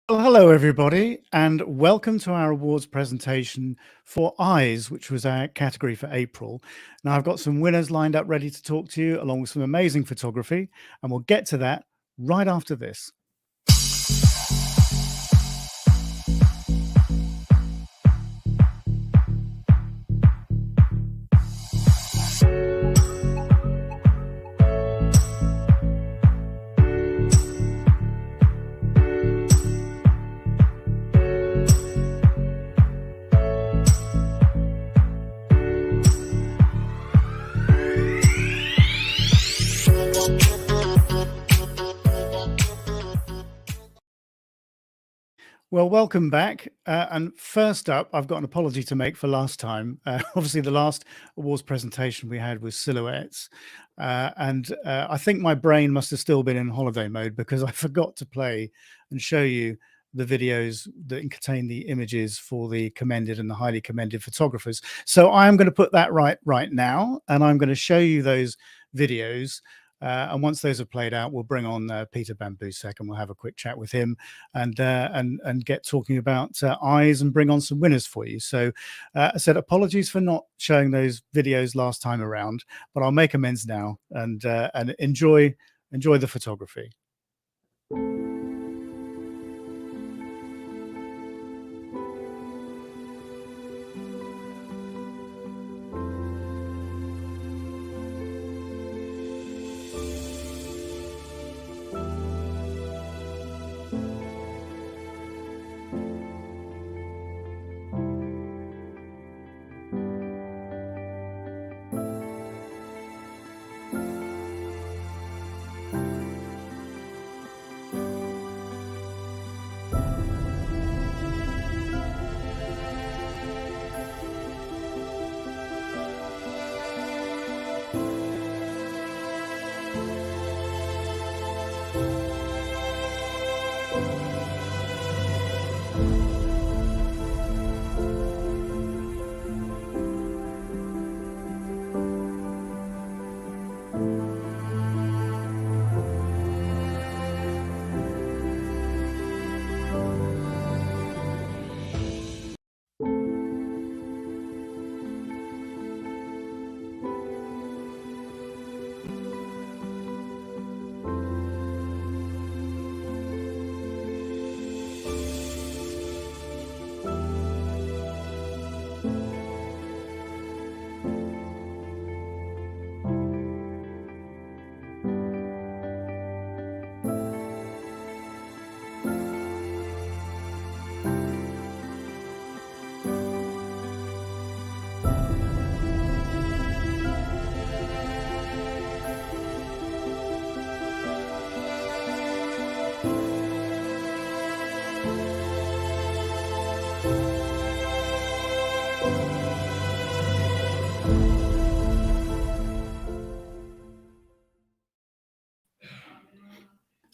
Well, hello, everybody, and welcome to our awards presentation for Eyes, which was our category for April. Now, I've got some winners lined up ready to talk to you, along with some amazing photography, and we'll get to that right after this. Well, welcome back. And first up, I've got an apology to make for last time. Obviously, the last awards presentation we had was silhouettes. I think my brain must have still been in holiday mode because I forgot to play and show you the videos that contain the images for the commended and the highly commended photographers. So I'm going to put that right now, and I'm going to show you those videos. And once those are played out, we'll bring on Petr Bambousek and we'll have a quick chat with him and get talking about Eyes and bring on some winners for you. So I said apologies for not showing those videos last time around, but I'll make amends now and enjoy the photography.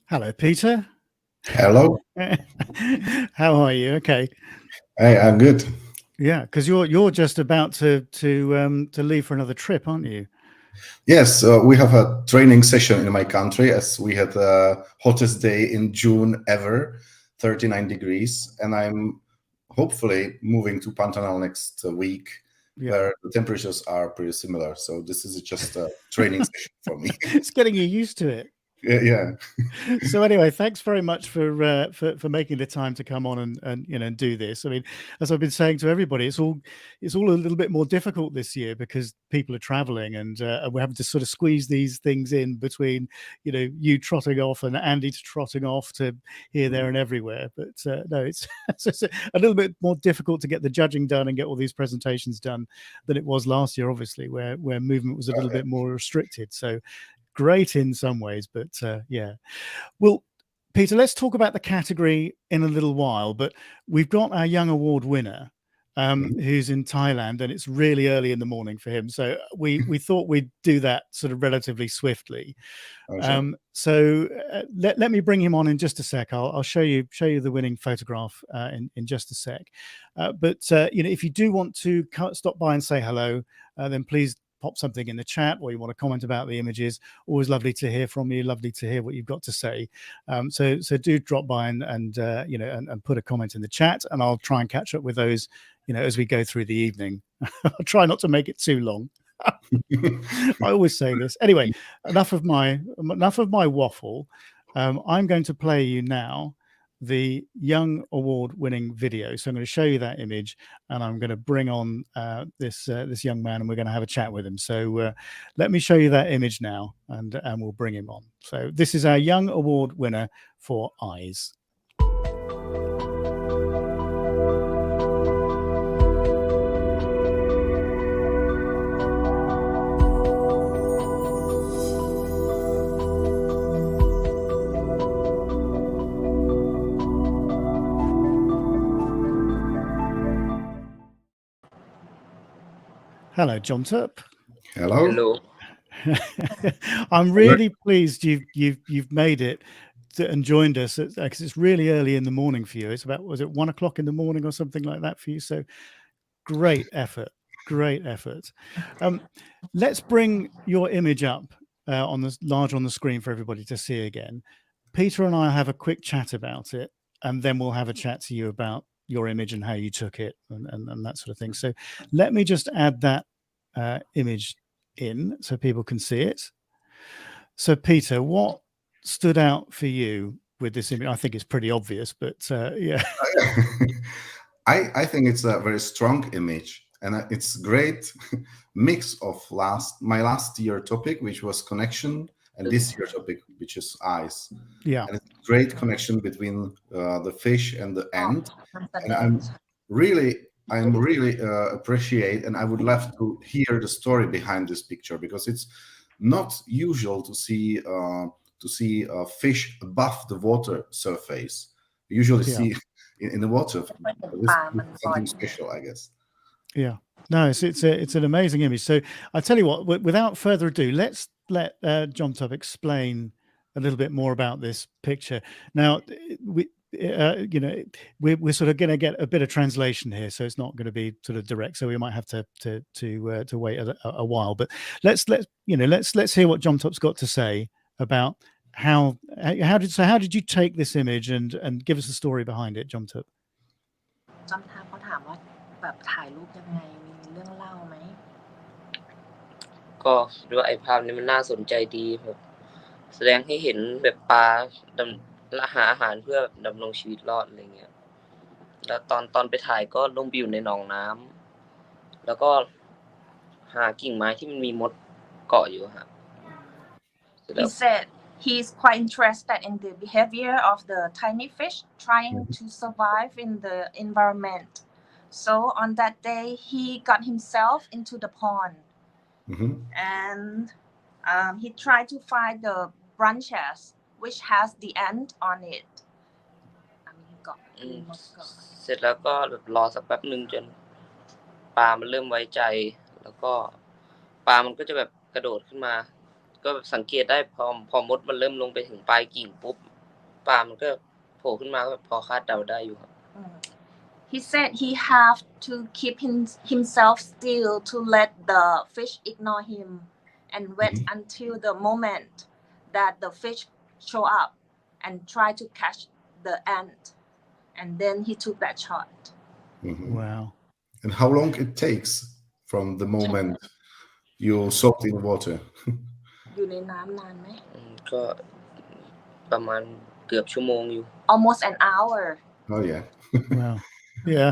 Hello, Peter. Hello. How are you? Okay. Hey, I'm good. Yeah, because you're just about to leave for another trip, aren't you? Yes, we have a training session in my country as we had the hottest day in June ever, 39 degrees, and I'm hopefully moving to Pantanal next week, where the temperatures are pretty similar. So this is just a training session for me. It's getting you used to it. Yeah. So anyway, thanks very much for making the time to come on and do this. I mean, as I've been saying to everybody, it's all a little bit more difficult this year because people are traveling and we're having to sort of squeeze these things in between, you trotting off and Andy trotting off to here, there, and everywhere. But no, it's a little bit more difficult to get the judging done and get all these presentations done than it was last year, obviously, where movement was a little bit more restricted. So great in some ways, but yeah. Well, Peter, let's talk about the category in a little while, but we've got our young award winner who's in Thailand, and it's really early in the morning for him. So we thought we'd do that sort of relatively swiftly. So let me bring him on in just a sec. I'll show you the winning photograph in just a sec. But if you do want to stop by and say hello, then please pop something in the chat, or you want to comment about the images, always lovely to hear from you. Lovely to hear what you've got to say. So do drop by and put a comment in the chat, and I'll try and catch up with those, as we go through the evening. I'll try not to make it too long. I always say this. Anyway, enough of my waffle. I'm going to play you now the Young Award-winning video. So I'm going to show you that image, and I'm going to bring on this young man, and we're going to have a chat with him. So let me show you that image now, and we'll bring him on. So this is our Young Award winner for Eyes. Hello, John Tup. Hello. I'm really pleased you've made it and joined us, because it's really early in the morning for you. It's about, was it 1 o'clock in the morning or something like that for you? So great effort. Let's bring your image up on the screen for everybody to see again. Peter and I have a quick chat about it, and then we'll have a chat to you about your image and how you took it and that sort of thing. So let me just add that image in so people can see it. So Peter, what stood out for you with this image? I think it's pretty obvious, but yeah. I think it's a very strong image, and it's great mix of my last year topic, which was connection, and this year topic, which is eyes. Yeah. And it's a great connection between the fish and the ant. And I'm really appreciate, and I would love to hear the story behind this picture, because it's not usual to see a fish above the water surface. You usually see in the water. This is something special, I guess. Yeah. No, it's an amazing image. So I tell you what, without further ado, let's let John Tup explain a little bit more about this picture. Now, we're sort of going to get a bit of translation here, so it's not going to be sort of direct. So we might have to wait a while. But let's hear what John Tup's got to say about how did you take this image, and give us the story behind it, John Tup. จอมทัพเขาถามว่าแบบถ่ายรูปยังไงมีเรื่องเล่าไหมก็ดูว่าไอ้ภาพนี้มันน่าสนใจดีครับแสดงให้เห็นแบบปลาหาอาหารเพื่อดำรงชีวิตรอดอะไรเงี้ยแล้วตอนไปถ่ายก็ลงไปอยู่ในหนองน้ำแล้วก็หากิ่งไม้ที่มันมีมดเกาะอยู่ครับ He said he's quite interested in the behavior of the tiny fish trying to survive in the environment. So on that day, he got himself into the pond, and he tried to find the branches which has the ant on it. เสร็จแล้วก็รอสักแป๊บนึงจนปลามันเริ่มไว้ใจแล้วก็ปลามันก็จะแบบกระโดดขึ้นมาก็แบบสังเกตได้พอมดมันเริ่มลงไปถึงปลายกิ่งปุ๊บปลามันก็โผล่ขึ้นมาก็พอคาดเดาได้อยู่ครับ He said he have to keep himself still to let the fish ignore him and wait until the moment that the fish show up and try to catch the ant, and then he took that shot. Wow. And how long it takes from the moment you soaked in water? อยู่ในน้ำนานไหมก็ประมาณเกือบชั่วโมงอยู่ almost an hour. Oh yeah. Wow. Yeah.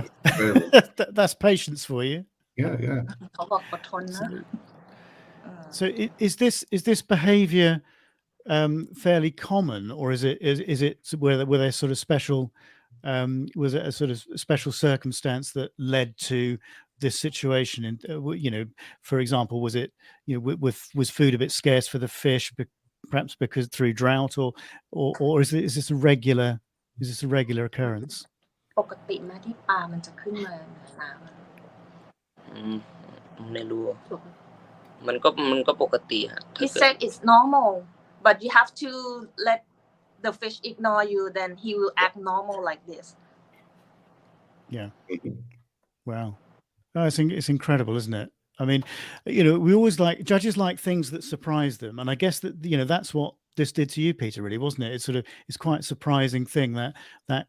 That's patience for you. Yeah. เขาบอกอดทนนะ So is this behavior fairly common, or is it were there sort of special was it a sort of special circumstance that led to this situation? And for example, was it was food a bit scarce for the fish, perhaps because through drought, or is this a regular occurrence? ปกติมาที่ปลามันจะขึ้นมาเหนือน้ำไม่รู้มันก็ปกติฮะ He said it's normal, but you have to let the fish ignore you, then he will act normal like this. Yeah. Wow. Oh, it's incredible, isn't it? I mean, we always judges like things that surprise them, and I guess that that's what this did to you, Peter. Really, wasn't it? It's quite a surprising thing that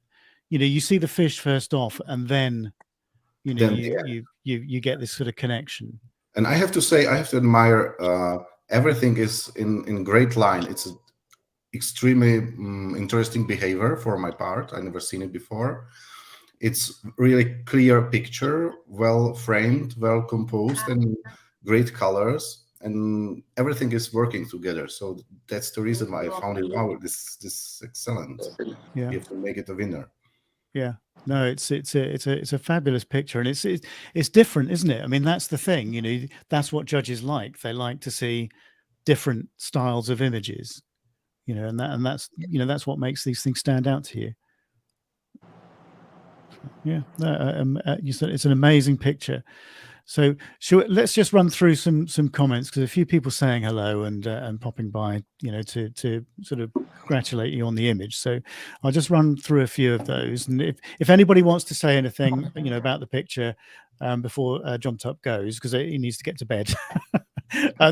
you see the fish first off, and then you get this sort of connection. And I have to say, I have to admire everything is in great line. It's extremely interesting behavior for my part. I never seen it before. It's really clear picture, well framed, well composed, and great colors, and everything is working together. So that's the reason why I found it. Wow, this is excellent. Yeah, you have to make it a winner. Yeah, no, it's a fabulous picture, and it's different, isn't it? I mean, that's the thing. That's what judges like. They like to see different styles of images. And that's what makes these things stand out to you. Yeah, you said it's an amazing picture. So let's just run through some comments, because a few people saying hello and popping by, to sort of congratulate you on the image. So I'll just run through a few of those, and if anybody wants to say anything, about the picture before John Tup goes, because he needs to get to bed,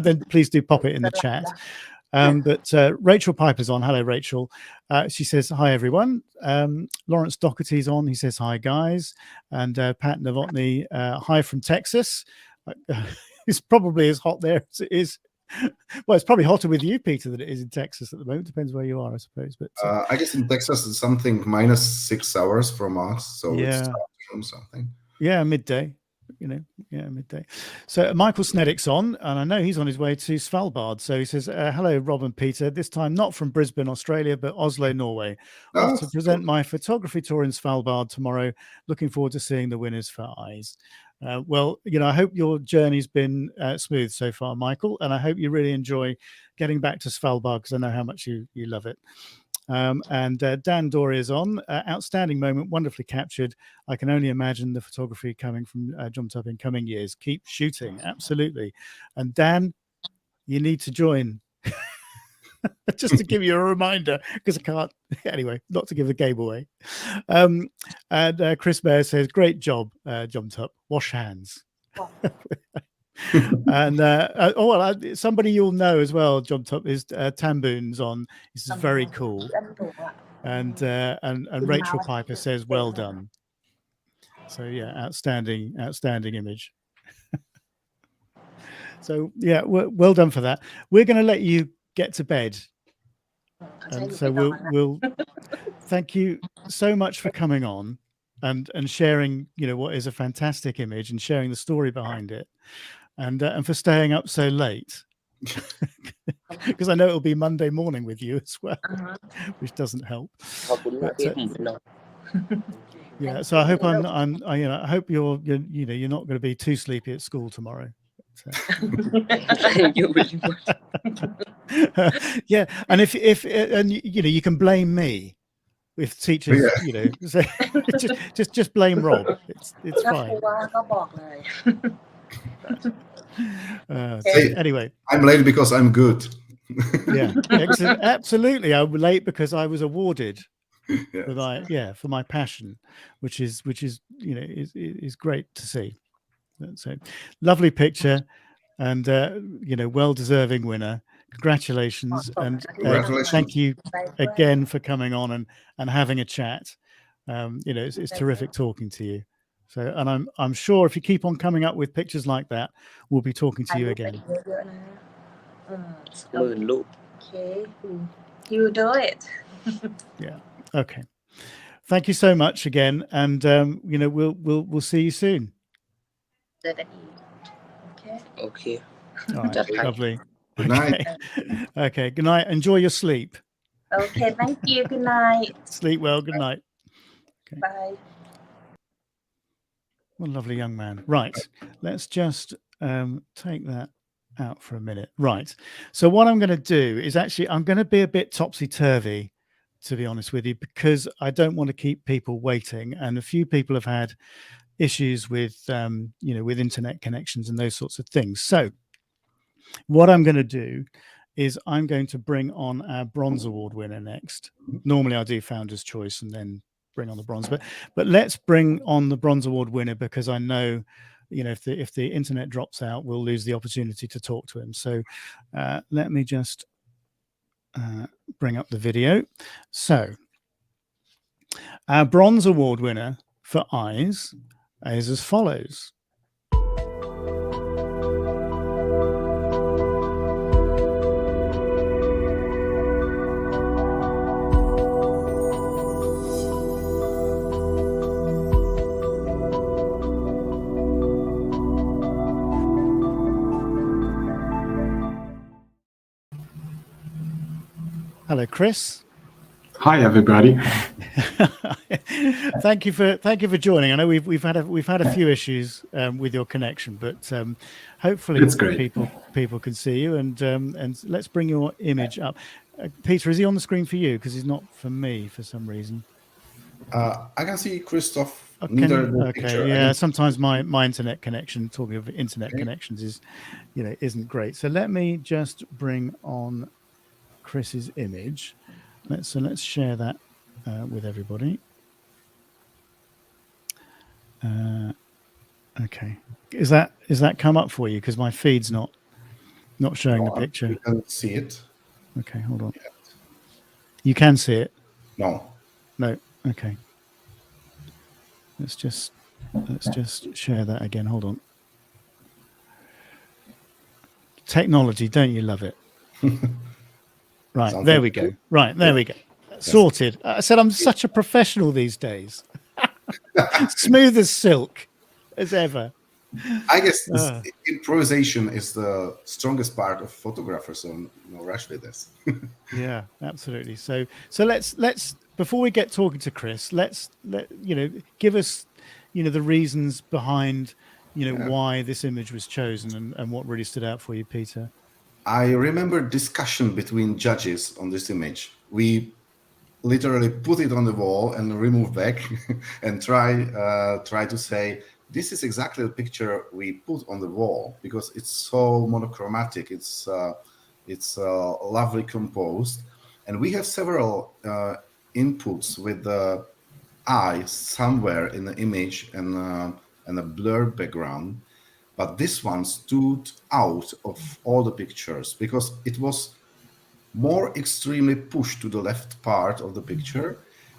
then please do pop it in the chat. But Rachel Piper's on. Hello, Rachel. She says, hi, everyone. Lawrence Doherty's on. He says, hi, guys. And Pat Novotny, hi from Texas. It's probably as hot there as it is. Well, it's probably hotter with you, Peter, than it is in Texas at the moment. Depends where you are, I suppose. But I guess in Texas it's something -6 hours from us. So yeah. It's afternoon something. Yeah, midday. Midday. So Michael Sneddick's on, and I know he's on his way to Svalbard. So he says, hello, Rob and Peter. This time not from Brisbane, Australia, but Oslo, Norway. Off to present my photography tour in Svalbard tomorrow. Looking forward to seeing the winners for eyes. Well, I hope your journey's been smooth so far, Michael, and I hope you really enjoy getting back to Svalbard, because I know how much you love it. And Dan Dory is on. Outstanding moment, wonderfully captured. I can only imagine the photography coming from John Tup in coming years. Keep shooting, absolutely. And Dan, you need to join. Just to give you a reminder, because I can't, anyway, not to give the game away. And Chris Mayer says, great job, John Tup. Wash hands. And somebody you'll know as well, John Tup, is Tamboon's on. This is very cool. And Rachel Piper says, well done. So yeah, outstanding image. So yeah, well done for that. We're going to let you get to bed, and so we'll thank you so much for coming on and sharing what is a fantastic image, and sharing the story behind it, and for staying up so late, because I know it'll be Monday morning with you as well, which doesn't help. But, yeah, so I hope I hope you're not going to be too sleepy at school tomorrow. Thank you very much. Yeah, and if you can blame me if teachers, say, just blame Rob. It's fine. Anyway, I'm late because I'm good. Yeah, absolutely. I'm late because I was awarded for my passion, which is is great to see. So lovely picture, and well-deserving winner. Congratulations, and thank you again for coming on and having a chat. It's terrific talking to you. So, and I'm sure if you keep on coming up with pictures like that, we'll be talking to you again. Okay, you do it. Yeah. Okay. Thank you so much again, and we'll see you soon. Okay. All right. Lovely. Good night. Okay. Good night. Enjoy your sleep. Okay. Thank you. Good night. Sleep well. Good night. Okay. Bye. What a lovely young man. Right. Let's just take that out for a minute. Right. So what I'm going to do is I'm going to be a bit topsy-turvy, to be honest with you, because I don't want to keep people waiting. And a few people have had issues with, with internet connections and those sorts of things. So what I'm going to do is I'm going to bring on our Bronze Award winner next. Normally I do Founder's Choice and then bring on the bronze, but let's bring on the Bronze Award winner, because I know if the internet drops out, we'll lose the opportunity to talk to him. So let me just bring up the video. So our Bronze Award winner for Eyes is as follows. Hello, Chris. Hi, everybody. Thank you for joining. I know we've had a few issues with your connection, but hopefully It's great. people can see you. And let's bring your image up. Peter, is he on the screen for you? Because he's not for me for some reason. I can see Christoph. Okay, yeah. Sometimes my internet connection. Talking of internet connections, is isn't great. So let me just bring on Chris's image. Let's share that with everybody. Okay, is that come up for you? Because my feed's not showing the picture. You can see it. Okay, hold on. You can see it. No. Okay. Let's just share that again. Hold on. Technology, don't you love it? Right, there we go. Right, there we go. Sorted. I said I'm such a professional these days. Smooth as silk, as ever. I guess this improvisation is the strongest part of photographer, so no rush with this. Yeah, absolutely. So let's before we get talking to Chris, let give us the reasons behind why this image was chosen and what really stood out for you, Peter. I remember discussion between judges on this image. We literally put it on the wall and remove back and try to say this is exactly the picture we put on the wall because it's so monochromatic. It's lovely composed, and we have several inputs with the eye somewhere in the image and a blurred background. But this one stood out of all the pictures because it was more extremely pushed to the left part of the picture.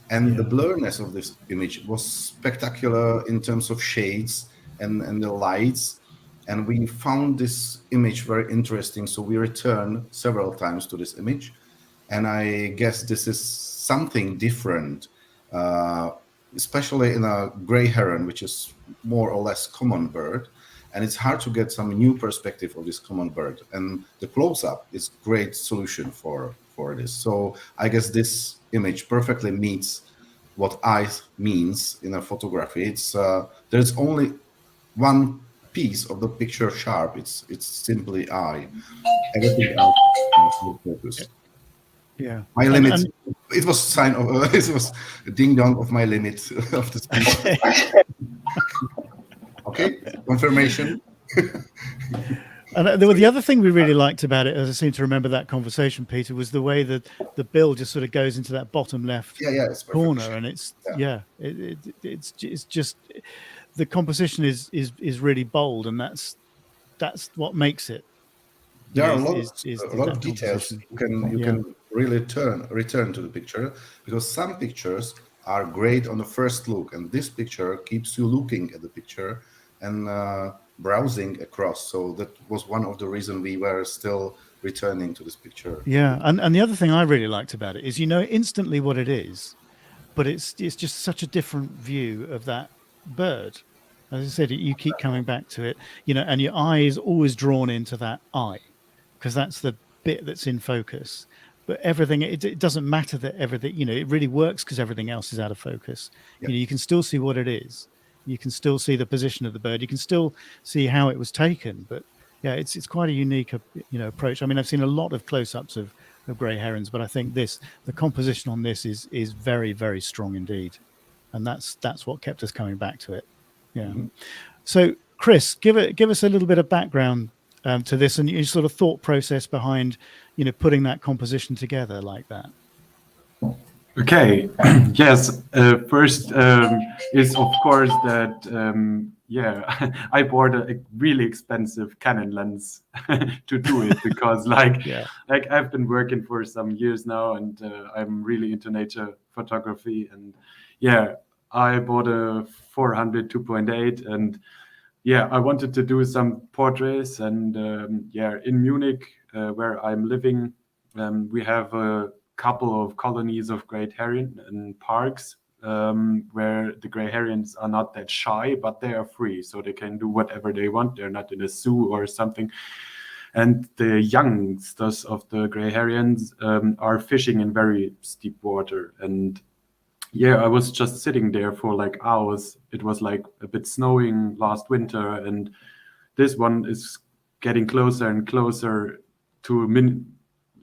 And the blurriness of this image was spectacular in terms of shades and the lights. And we found this image very interesting. So we returned several times to this image. And I guess this is something different, especially in a gray heron, which is more or less common bird. And it's hard to get some new perspective of this common bird. And the close-up is great solution for this. So I guess this image perfectly meets what eye means in a photography. It's there's only one piece of the picture sharp. It's simply eye. Everything else is focus. Yeah. My limit. It was sign of it was a ding dong of my limit of the speech. Okay, confirmation. And the other thing we really liked about it, as I seem to remember that conversation, Peter, was the way that the bill just sort of goes into that bottom left corner, and it's it's just the composition is really bold, and that's what makes it. There are a lot of details you can really return to the picture, because some pictures are great on the first look, and this picture keeps you looking at the picture and browsing across. So that was one of the reasons we were still returning to this picture. Yeah, and the other thing I really liked about it is instantly what it is, but it's just such a different view of that bird. As I said, you keep coming back to it, and your eye is always drawn into that eye, because that's the bit that's in focus. But everything, it doesn't matter that everything, it really works because everything else is out of focus. Yep. You can still see what it is. You can still see the position of the bird. You can still see how it was taken. But yeah, it's quite a unique, approach. I mean, I've seen a lot of close-ups of grey herons, but I think the composition on this is very, very strong indeed. And that's what kept us coming back to it. Yeah. Mm-hmm. So Chris, give us a little bit of background to this and your sort of thought process behind, putting that composition together like that. Okay. Yes. First is of course that yeah, I bought a really expensive Canon lens to do it because like I've been working for some years now, and I'm really into nature photography, and yeah, I bought a 400 2.8, and yeah, I wanted to do some portraits, and yeah, in Munich, where I'm living, we have a couple of colonies of great heron in parks, where the gray herons are not that shy, but they are free, so they can do whatever they want. They're not in a zoo or something. And the youngsters of the gray herons are fishing in very steep water. And yeah, I was just sitting there for like hours. It was like a bit snowing last winter, and this one is getting closer and closer to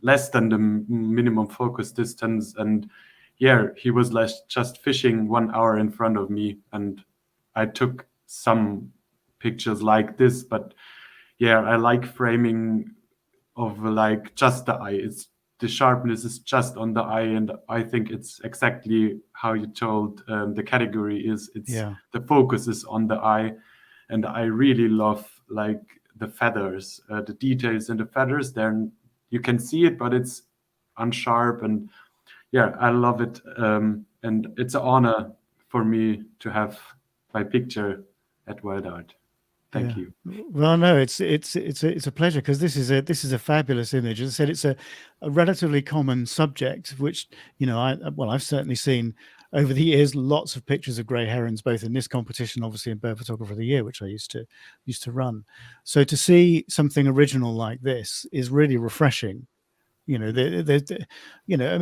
less than the minimum focus distance. And yeah, he was like just fishing 1 hour in front of me, and I took some pictures like this. But yeah, I like framing of like just the eye. It's the sharpness is just on the eye, and I think it's exactly how you told the category is. It's the focus is on the eye, and I really love like the feathers, the details in the feathers. Then you can see it, but it's unsharp, and yeah, I love it. And it's an honor for me to have my picture at Wild Art. Thank you. Well, no, it's a pleasure, because this is a fabulous image. As I said, it's a relatively common subject, which, you know, I've certainly seen over the years lots of pictures of grey herons, both in this competition, obviously, in Bird Photographer of the Year, which I used to run. So to see something original like this is really refreshing. You know, you know,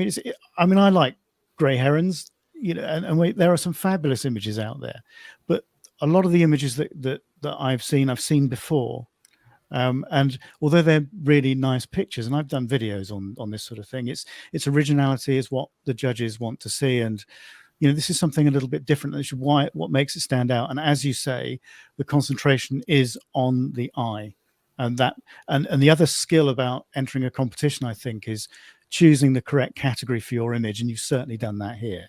I mean, I like grey herons, you know, and there are some fabulous images out there, but a lot of the images that I've seen before, and although they're really nice pictures, and I've done videos on this sort of thing, its originality is what the judges want to see, and you know, this is something a little bit different. That's what makes it stand out. And as you say, the concentration is on the eye, and the other skill about entering a competition, I think, is choosing the correct category for your image, and you've certainly done that here.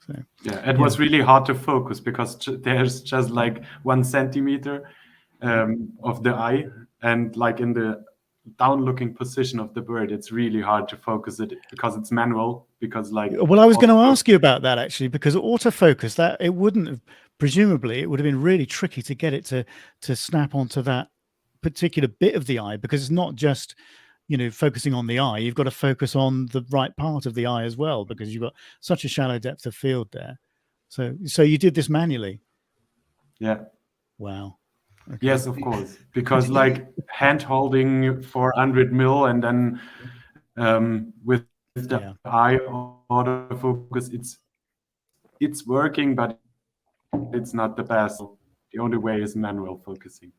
So, yeah, it was really hard to focus because there's just like 1 centimeter of the eye, and like in the down looking position of the bird, it's really hard to focus it because it's manual. Because like, well, I was going to ask you about that actually, because autofocus, that it wouldn't have, presumably it would have been really tricky to get it to snap onto that particular bit of the eye, because it's not just, you know, focusing on the eye, you've got to focus on the right part of the eye as well, because you've got such a shallow depth of field there. So you did this manually? Yeah. Wow. Okay. Yes, of course, because like hand holding 400 mil and then with the eye autofocus, it's working, but it's not the best. The only way is manual focusing.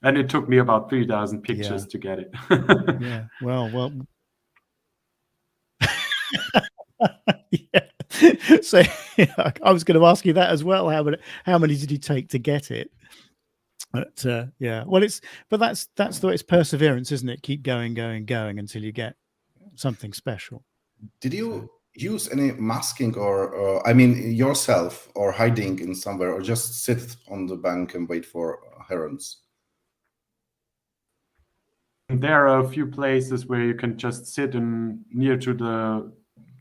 And it took me about 3,000 pictures to get it. Yeah. Well. Yeah. So yeah, I was going to ask you that as well. How many did you take to get it? But yeah, well, that's the way. It's perseverance, isn't it? Keep going until you get something special. Did you use any masking or I mean yourself, or hiding in somewhere, or just sit on the bank and wait for herons? There are a few places where you can just sit near to the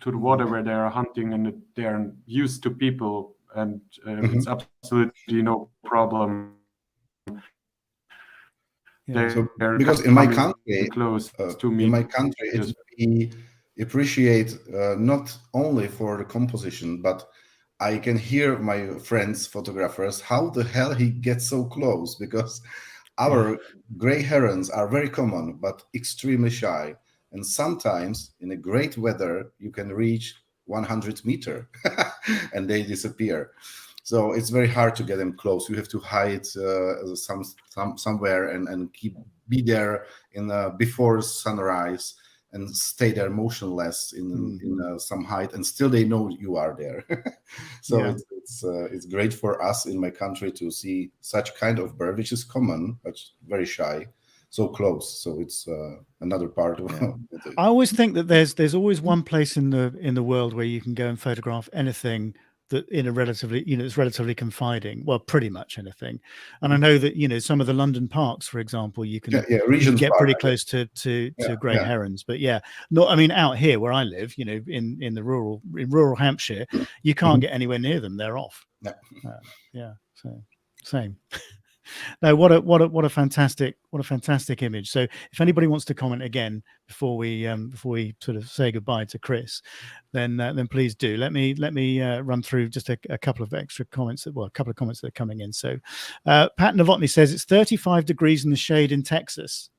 water where they are hunting, and they're used to people, and it's absolutely no problem. So, because in my country, it's we appreciate not only for the composition, but I can hear my friends, photographers, how the hell he gets so close, because our gray herons are very common, but extremely shy. And sometimes in a great weather, you can reach 100 meters and they disappear. So it's very hard to get them close. You have to hide somewhere and be there before sunrise and stay there motionless in some height, and still they know you are there. So it's great for us in my country to see such kind of bird, which is common but very shy, so close. So it's another part of I always think that there's always one place in the world where you can go and photograph anything that in a relatively, it's relatively confiding. Well, pretty much anything. And I know that, some of the London parks, for example, you can get pretty close to great herons. But out here where I live, in rural Hampshire, you can't get anywhere near them. They're off. So same. No, what a fantastic image. So if anybody wants to comment again before we sort of say goodbye to Chris, then please do. Let me run through just a couple of extra comments a couple of comments that are coming in. So Pat Novotny says it's 35 degrees in the shade in Texas.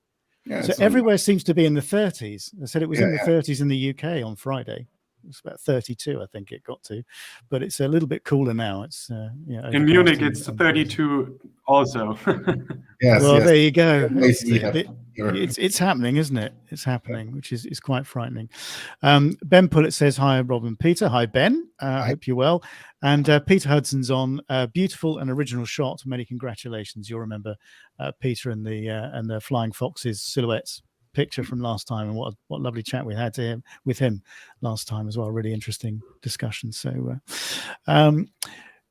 Yeah, so everywhere seems to be in the 30s. I said it was in the 30s in the UK on Friday. It's about 32, I think it got to, but it's a little bit cooler now. It's in Munich, it's 32 also. Well, there you go. It's happening, isn't it? It's happening, which is quite frightening. Ben Pullett says, hi, Rob and Peter. Hi, Ben. I hope you're well. And Peter Hudson's on. Beautiful and original shot. Many congratulations. You'll remember Peter and the Flying Foxes silhouettes picture from last time, and what lovely chat we had with him last time as well. Really interesting discussion. So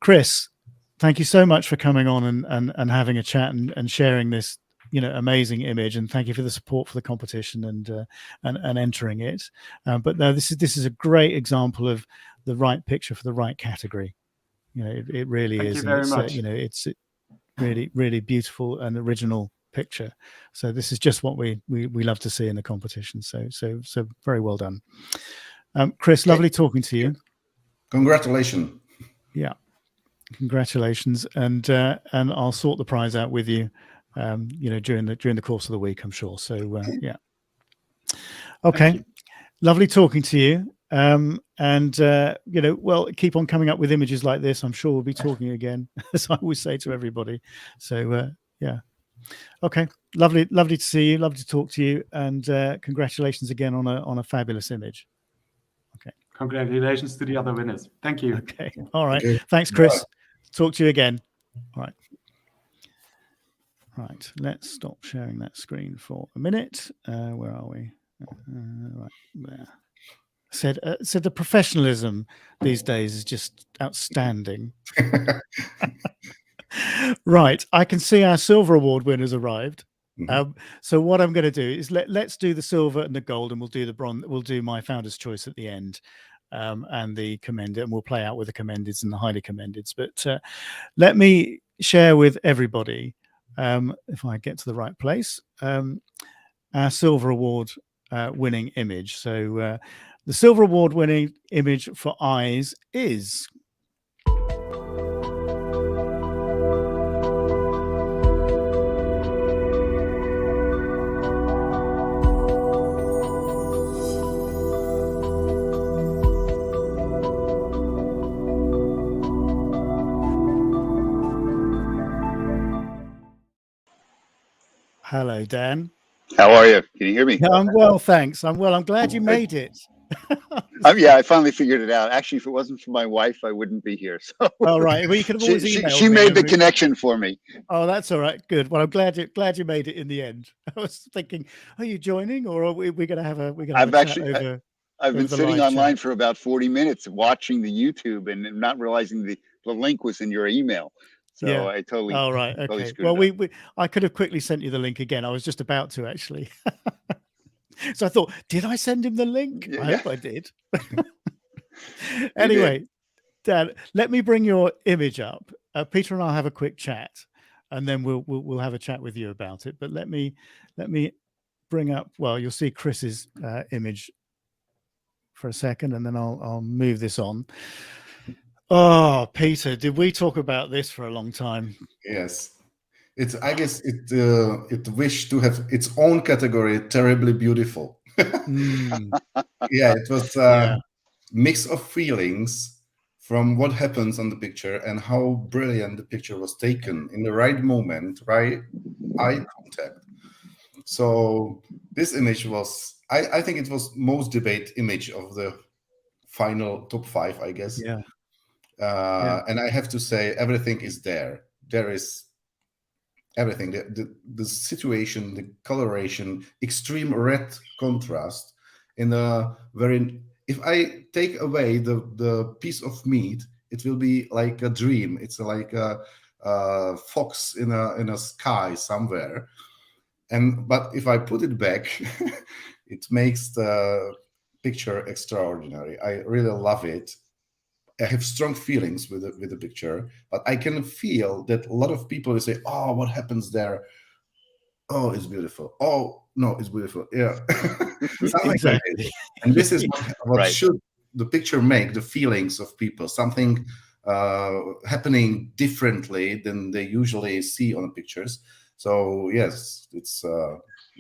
Chris, thank you so much for coming on and having a chat and sharing this amazing image, and thank you for the support for the competition and entering it. But no, this is a great example of the right picture for the right category. It really is. Thank you very much. It's really, really beautiful and original picture. So this is just what we love to see in the competition. So very well done. Chris, lovely talking to you. Congratulations. Yeah, congratulations. And I'll sort the prize out with you during the course of the week, I'm sure. So yeah. Okay. Lovely talking to you. Keep on coming up with images like this. I'm sure we'll be talking again, as I always say to everybody. So yeah. Okay, lovely to see you, lovely to talk to you, and congratulations again on a fabulous image. Okay, congratulations to the other winners. Thank you. Okay, all right. Okay. Thanks, Chris. Bye. Talk to you again. All right, let's stop sharing that screen for a minute. Where are we? Right there. Said the professionalism these days is just outstanding. Right, I can see our silver award winners arrived. So what I'm going to do is let's do the silver and the gold, and we'll do the bronze. We'll do my founder's choice at the end, and the commended, and we'll play out with the commendeds and the highly commendeds. But let me share with everybody, if I get to the right place, our silver award winning image. So the silver award winning image for eyes is. Hello, Dan. How are you? Can you hear me? Yeah, I'm well, thanks. I'm well. I'm glad you made it. Yeah, I finally figured it out. Actually, if it wasn't for my wife, I wouldn't be here. So. All right. Well, you could have always emailed she made the connection for me. Oh, that's all right. Good. Well, I'm glad you made it in the end. I was thinking, are you joining, or are we going to have a? I've been sitting online for about 40 minutes watching the YouTube and not realizing the link was in your email. So yeah. I totally. Oh, right. Okay. Well, I could have quickly sent you the link again. I was just about to, actually. So I thought, did I send him the link? Yeah. I hope I did. Anyway, Dan, let me bring your image up. Peter and I'll have a quick chat, and then we'll have a chat with you about it. But let me bring up. Well, you'll see Chris's image for a second, and then I'll move this on. Oh, Peter, did we talk about this for a long time? Yes. I guess it wished to have its own category, terribly beautiful. Yeah, it was a mix of feelings from what happens on the picture and how brilliant the picture was taken in the right moment, right eye contact. So this image was, I think it was most debate image of the final top 5, I guess. Yeah. And I have to say, everything is there. There is everything. The situation, the coloration, extreme red contrast in a very. If I take away the piece of meat, it will be like a dream. It's like a fox in a sky somewhere. But if I put it back, it makes the picture extraordinary. I really love it. I have strong feelings with the picture, but I can feel that a lot of people will say, "Oh, what happens there? Oh, it's beautiful. Oh, no, it's beautiful." Yeah, something like this. And this is what Right. should the picture make the feelings of people, something happening differently than they usually see on pictures. So yes, it's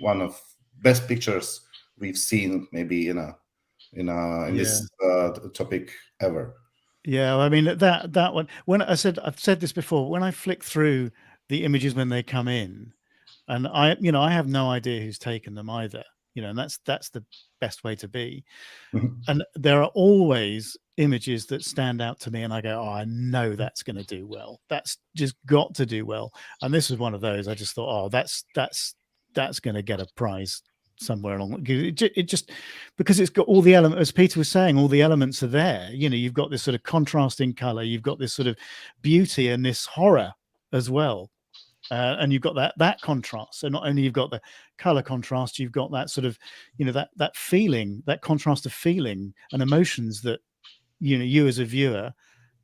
one of best pictures we've seen maybe in this topic ever. Yeah, I mean that one. When I've said this before, when I flick through the images when they come in, and I have no idea who's taken them either, and that's the best way to be. And there are always images that stand out to me, and I go, "Oh, I know that's going to do well. That's just got to do well." And this was one of those. I just thought, "Oh, that's going to get a prize somewhere along." It just, because it's got all the elements, as Peter was saying, all the elements are there. You've got this sort of contrasting color, you've got this sort of beauty and this horror as well. And you've got that contrast. So not only you've got the color contrast, you've got that sort of, that feeling, that contrast of feeling and emotions that, you as a viewer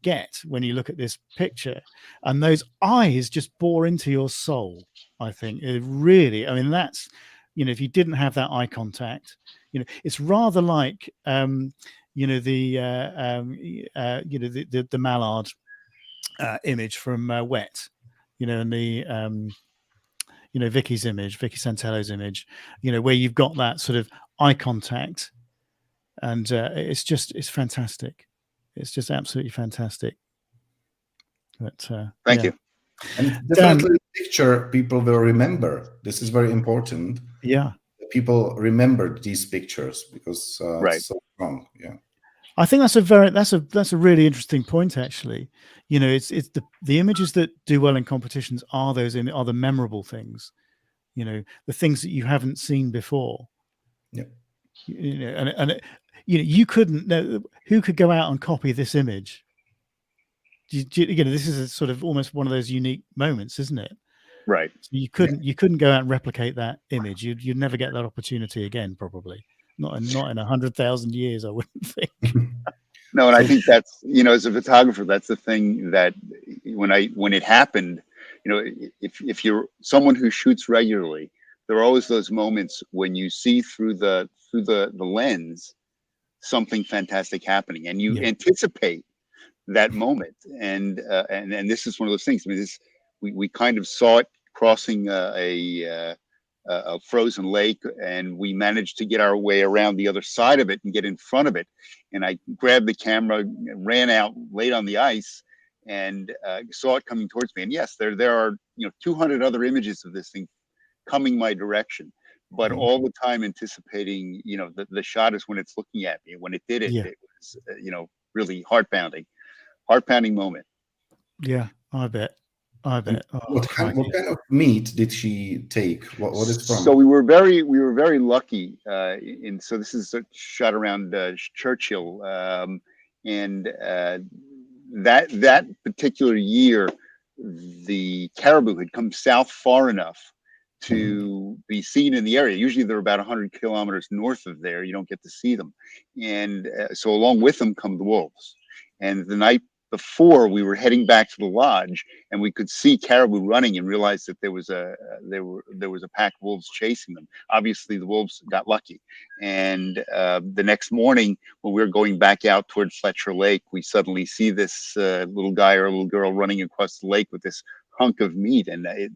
get when you look at this picture. And those eyes just bore into your soul, I think. It really, I mean, that's, if you didn't have that eye contact, it's rather like, the mallard image from Wet. And the Vicky's image, Vicky Santello's image, where you've got that sort of eye contact, and it's fantastic. It's just absolutely fantastic. But thank you. And definitely a picture people will remember. This is very important. Yeah, people remember these pictures because it's so strong. Yeah. I think that's a really interesting point, actually. It's the images that do well in competitions are the memorable things, the things that you haven't seen before. Yeah. You couldn't. Who could go out and copy this image? This is a sort of almost one of those unique moments, isn't it? Right. So you couldn't go out and replicate that image. You'd never get that opportunity again, probably. Not in 100,000 years, I wouldn't think. No, and I think that's, as a photographer, that's the thing that when it happened, if you're someone who shoots regularly, there are always those moments when you see through the lens something fantastic happening, and you anticipate that moment. And this is one of those things. I mean, we kind of saw it crossing a frozen lake, and we managed to get our way around the other side of it and get in front of it. And I grabbed the camera, ran out, laid on the ice, and saw it coming towards me. And yes, there are 200 other images of this thing coming my direction, but all the time anticipating the shot is when it's looking at me. When it did it, it was really heart-pounding moment. Yeah, I bet. Oh, what kind of meat did she take? What is from? So we were very lucky. So this is a shot around Churchill, and that particular year, the caribou had come south far enough to be seen in the area. Usually they're about 100 kilometers north of there. You don't get to see them, and so along with them come the wolves. And the night before, we were heading back to the lodge, and we could see caribou running, and realized that there was a pack of wolves chasing them. Obviously, the wolves got lucky, and the next morning, when we were going back out toward Fletcher Lake, we suddenly see this little guy or little girl running across the lake with this hunk of meat, and it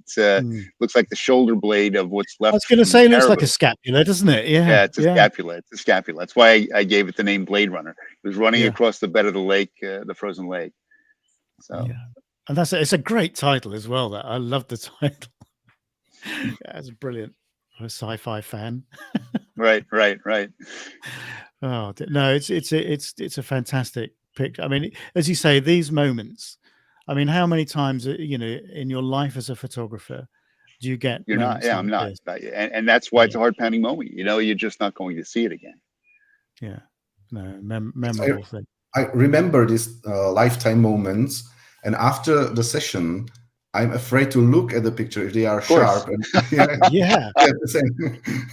looks like the shoulder blade of what's left. I was going to say, it looks like a scapula, doesn't it? Yeah, it's a scapula. It's a scapula. That's why I gave it the name Blade Runner. It was running across the bed of the lake, the frozen lake. So, and it's a great title as well. That I love the title. It's brilliant. I'm a sci-fi fan. Right. Oh no, it's a fantastic picture. I mean, as you say, these moments. I mean, how many times in your life as a photographer do you get? You're not. Yeah, I'm not. And that's why it's a heart-pounding moment. You're just not going to see it again. Yeah. No, memorable thing. I remember these lifetime moments, and after the session, I'm afraid to look at the picture if they are sharp. And, Yeah.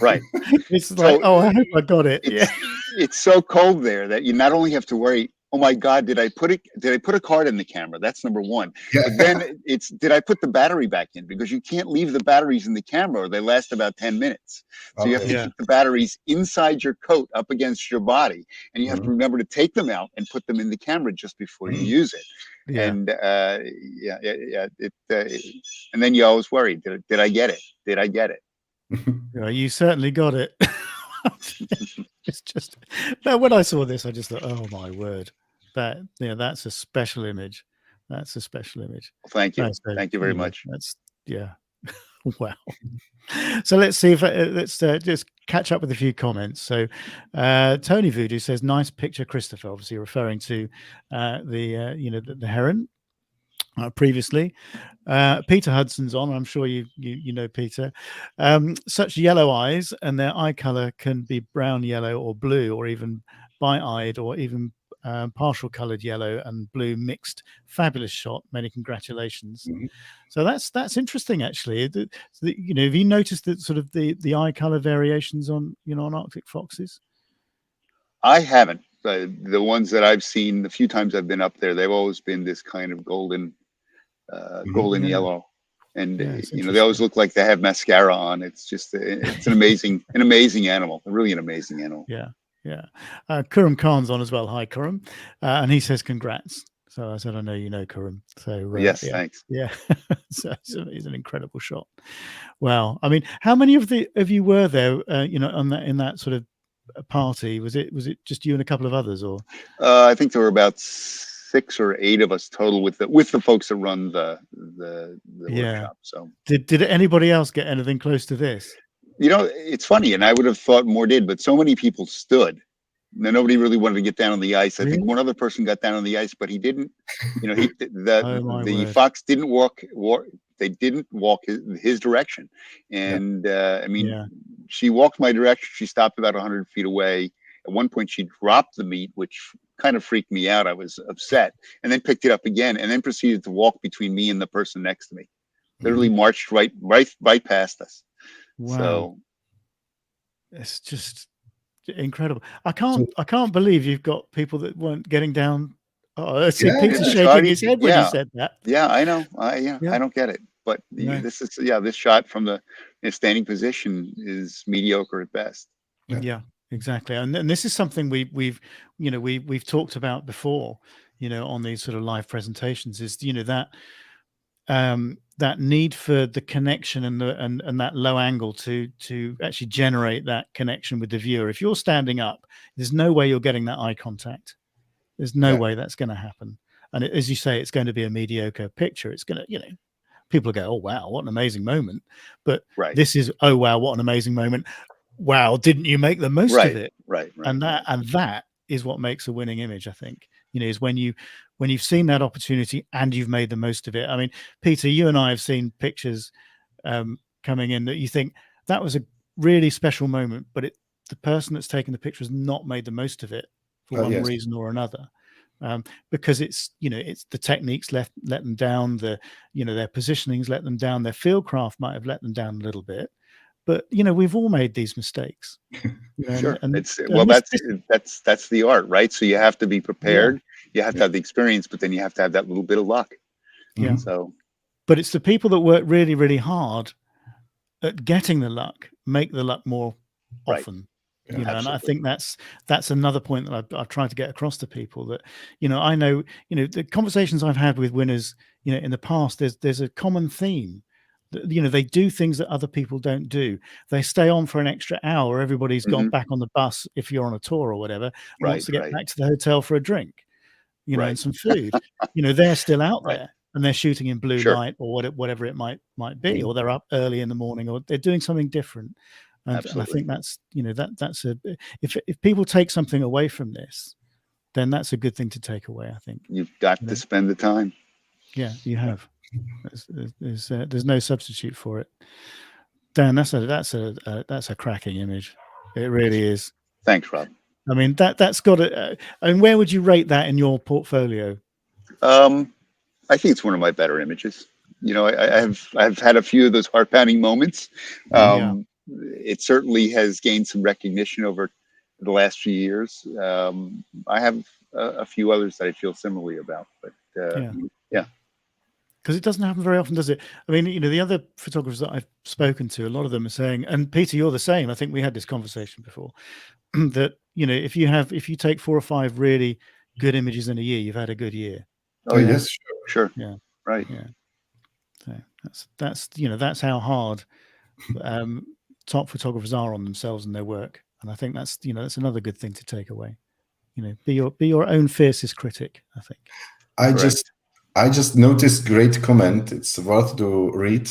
Right. It's like, oh, I hope I got it. Yeah. It's so cold there that you not only have to worry, oh my God, did I put a card in the camera? That's number one. Yeah. But then it's, did I put the battery back in? Because you can't leave the batteries in the camera or they last about 10 minutes. So you have to keep the batteries inside your coat up against your body. And you have to remember to take them out and put them in the camera just before you use it. Yeah. And and then you always worry, did I get it? Did I get it? Yeah, you certainly got it. It's just, no, when I saw this, I just thought, oh my word, that's a special image. That's a special image. Well, thank you. So, thank you very much. That's, yeah. Wow. So let's see if let's just catch up with a few comments. So Tony Voodoo says, nice picture, Christopher, obviously referring to the heron. Previously, Peter Hudson's on. I'm sure you know Peter. Such yellow eyes, and their eye color can be brown, yellow, or blue, or even bi-eyed, or even partial colored yellow and blue mixed. Fabulous shot. Many congratulations. So that's interesting, actually. Have you noticed that sort of the eye color variations on on Arctic foxes? I haven't. The ones that I've seen, the few times I've been up there, they've always been this kind of golden yellow, and they always look like they have mascara on. It's just it's an amazing animal, really an amazing animal. Kurum Khan's on as well. Hi, Kurum, and he says congrats. So I said, I know you know Kurum. So yes, thanks. Yeah, so he's an incredible shot. Wow. I mean, how many of you were there? In that sort of party? Was it just you and a couple of others, or? I think there were about 6 or 8 of us total with the folks that run the workshop. So did anybody else get anything close to this? It's funny, and I would have thought more did, but so many people stood. Nobody really wanted to get down on the ice. I think one other person got down on the ice, but he didn't. The fox didn't walk. They didn't walk his direction, and she walked my direction. She stopped about 100 feet away. At one point, she dropped the meat, which kind of freaked me out. I was upset, and then picked it up again, and then proceeded to walk between me and the person next to me. Literally marched right past us. Wow. So it's just incredible. I can't believe you've got people that weren't getting down. I see Peter shaking his head when you said that. Yeah, I know. I don't get it. But this is this shot from the standing position is mediocre at best. Yeah, exactly. And this is something we've talked about before, on these sort of live presentations, is that need for the connection and that low angle to actually generate that connection with the viewer. If you're standing up, there's no way you're getting that eye contact. There's no way that's going to happen. And as you say, it's going to be a mediocre picture. It's going to, people go, oh, wow, what an amazing moment. But this is, oh, wow, what an amazing moment. Wow, didn't you make the most of it? Right. And that is what makes a winning image, I think, is when you've seen that opportunity and you've made the most of it. I mean, Peter, you and I have seen pictures coming in that you think that was a really special moment, but the person that's taken the picture has not made the most of it for one reason or another. Because it's the techniques let them down, their positionings let them down, their field craft might have let them down a little bit. But we've all made these mistakes. Sure, that's the art, right? So you have to be prepared. You have to have the experience, but then you have to have that little bit of luck. Yeah. So, but it's the people that work really, really hard at getting the luck make the luck more often. And I think that's another point that I've tried to get across to people, that I know the conversations I've had with winners in the past, there's a common theme. They do things that other people don't do. They stay on for an extra hour. Everybody's gone back on the bus, if you're on a tour or whatever, wants to get back to the hotel for a drink, and some food. They're still out there and they're shooting in blue light or whatever it might be, or they're up early in the morning, or they're doing something different. And I think that's if people take something away from this, then that's a good thing to take away. I think you've got to spend the time. Yeah, you have. There's no substitute for it. Dan, that's a cracking image. It really is. Thanks, Rob. I mean, that's got to. And where would you rate that in your portfolio? I think it's one of my better images. You know, I've had a few of those heart pounding moments. It certainly has gained some recognition over the last few years. I have a few others that I feel similarly about, but yeah. Because it doesn't happen very often, does it? I mean, you know, the other photographers that I've spoken to, a lot of them are saying, and Peter, you're the same. I think we had this conversation before, that, you know, if you take 4 or 5 really good images in a year, you've had a good year. Oh yes, sure. Yeah. Right. Yeah. So that's you know, that's how hard top photographers are on themselves and their work. And I think that's, you know, that's another good thing to take away. You know, be your own fiercest critic, I think. I just noticed great comment. It's worth to read.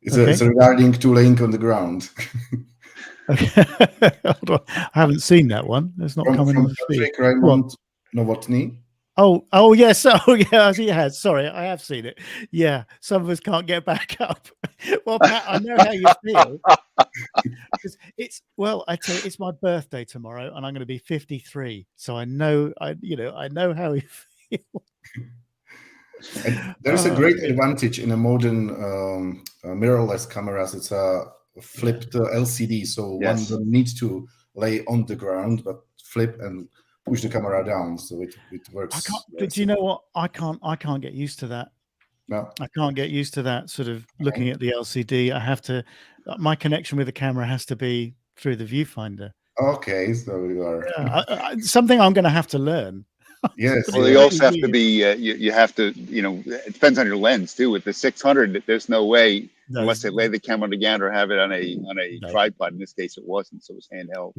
It's Okay. regarding to laying on the ground. Okay. Hold on. I haven't seen that one. It's not coming on the feed. Petr Raymond Novotny. Oh yes. Oh yeah, he has. Sorry, I have seen it. Yeah, some of us can't get back up. Well, Pat, I know how you feel. Because I tell you, it's my birthday tomorrow, and I'm going to be 53. So I know how you feel. And there is a great advantage in a modern mirrorless cameras. It's a flipped LCD, so one doesn't need to lay on the ground, but flip and push the camera down, so it works. Do you know what? I can't get used to that. No. I can't get used to that sort of looking at the LCD. I have to. My connection with the camera has to be through the viewfinder. Okay, so you are something I'm going to have to learn. Yes. Well, you also have to be. You have to. You know, it depends on your lens too. With the 600, there's no way unless they lay the camera down or have it on a tripod. In this case, it wasn't, so it was handheld.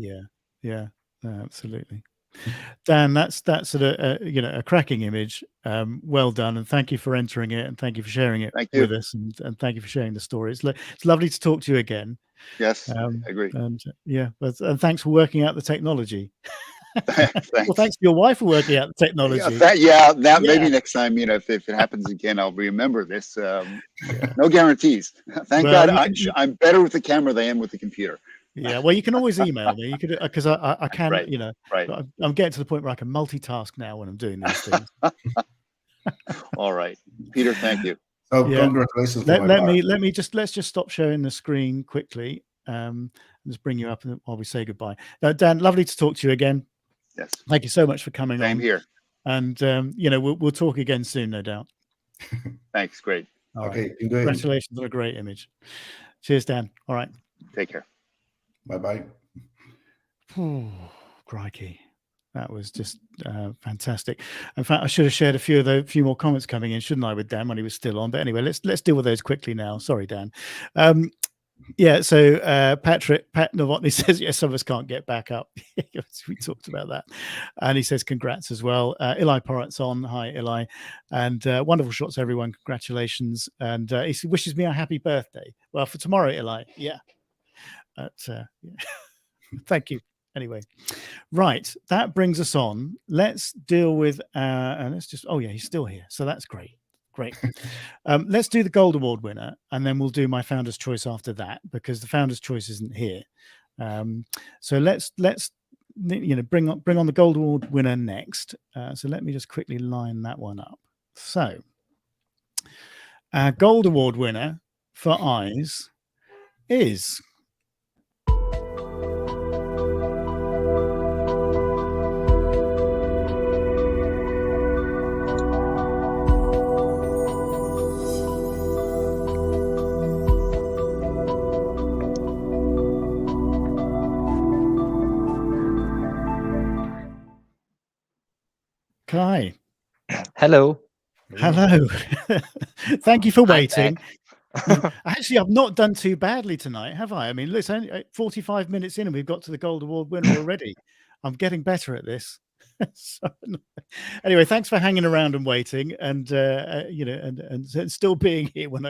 Yeah, absolutely. Dan, that's sort of a cracking image. Well done, and thank you for entering it, and thank you for sharing it with us, and thank you for sharing the story. It's lovely to talk to you again. Yes, I agree. And and thanks for working out the technology. Well, thanks to your wife for working out the technology. Maybe next time, you know, if it happens again, I'll remember this. No guarantees. Thank God, I'm better with the camera than I am with the computer. Yeah, well, you can always email me. You could, because I can, you know, right. I'm getting to the point where I can multitask now when I'm doing these things. All right, Peter, thank you. Oh, congratulations! Let's just stop sharing the screen quickly. Just bring you up while we say goodbye. Dan, lovely to talk to you again. Yes. Thank you so much for coming on. Same here. And you know, we'll talk again soon, no doubt. Thanks. Great. All right. Congratulations on a great image. Cheers, Dan. All right. Take care. Bye-bye. Oh, crikey. That was just fantastic. In fact, I should have shared a few more comments coming in, shouldn't I, with Dan when he was still on? But anyway, let's deal with those quickly now. Sorry, Dan. Yeah, so Pat Novotny says, yes, some of us can't get back up. We talked about that. And he says, congrats as well. Eli Porrat's on. Hi, Eli. And wonderful shots, everyone. Congratulations. And he wishes me a happy birthday. Well, for tomorrow, Eli. Yeah. Thank you. Anyway, right. That brings us on. Let's deal with, and let's just, oh yeah, he's still here. So that's great. Great. Let's do the Gold Award winner, and then we'll do my Founder's Choice after that, because the Founder's Choice isn't here. So let's bring on the Gold Award winner next. So let me just quickly line that one up. So our Gold Award winner for eyes is Kai. Hello. Thank you for waiting. Actually, I've not done too badly tonight, have I? I mean, listen, only 45 minutes in and we've got to the Gold Award winner already. I'm getting better at this. So, anyway, thanks for hanging around and waiting, and and still being here when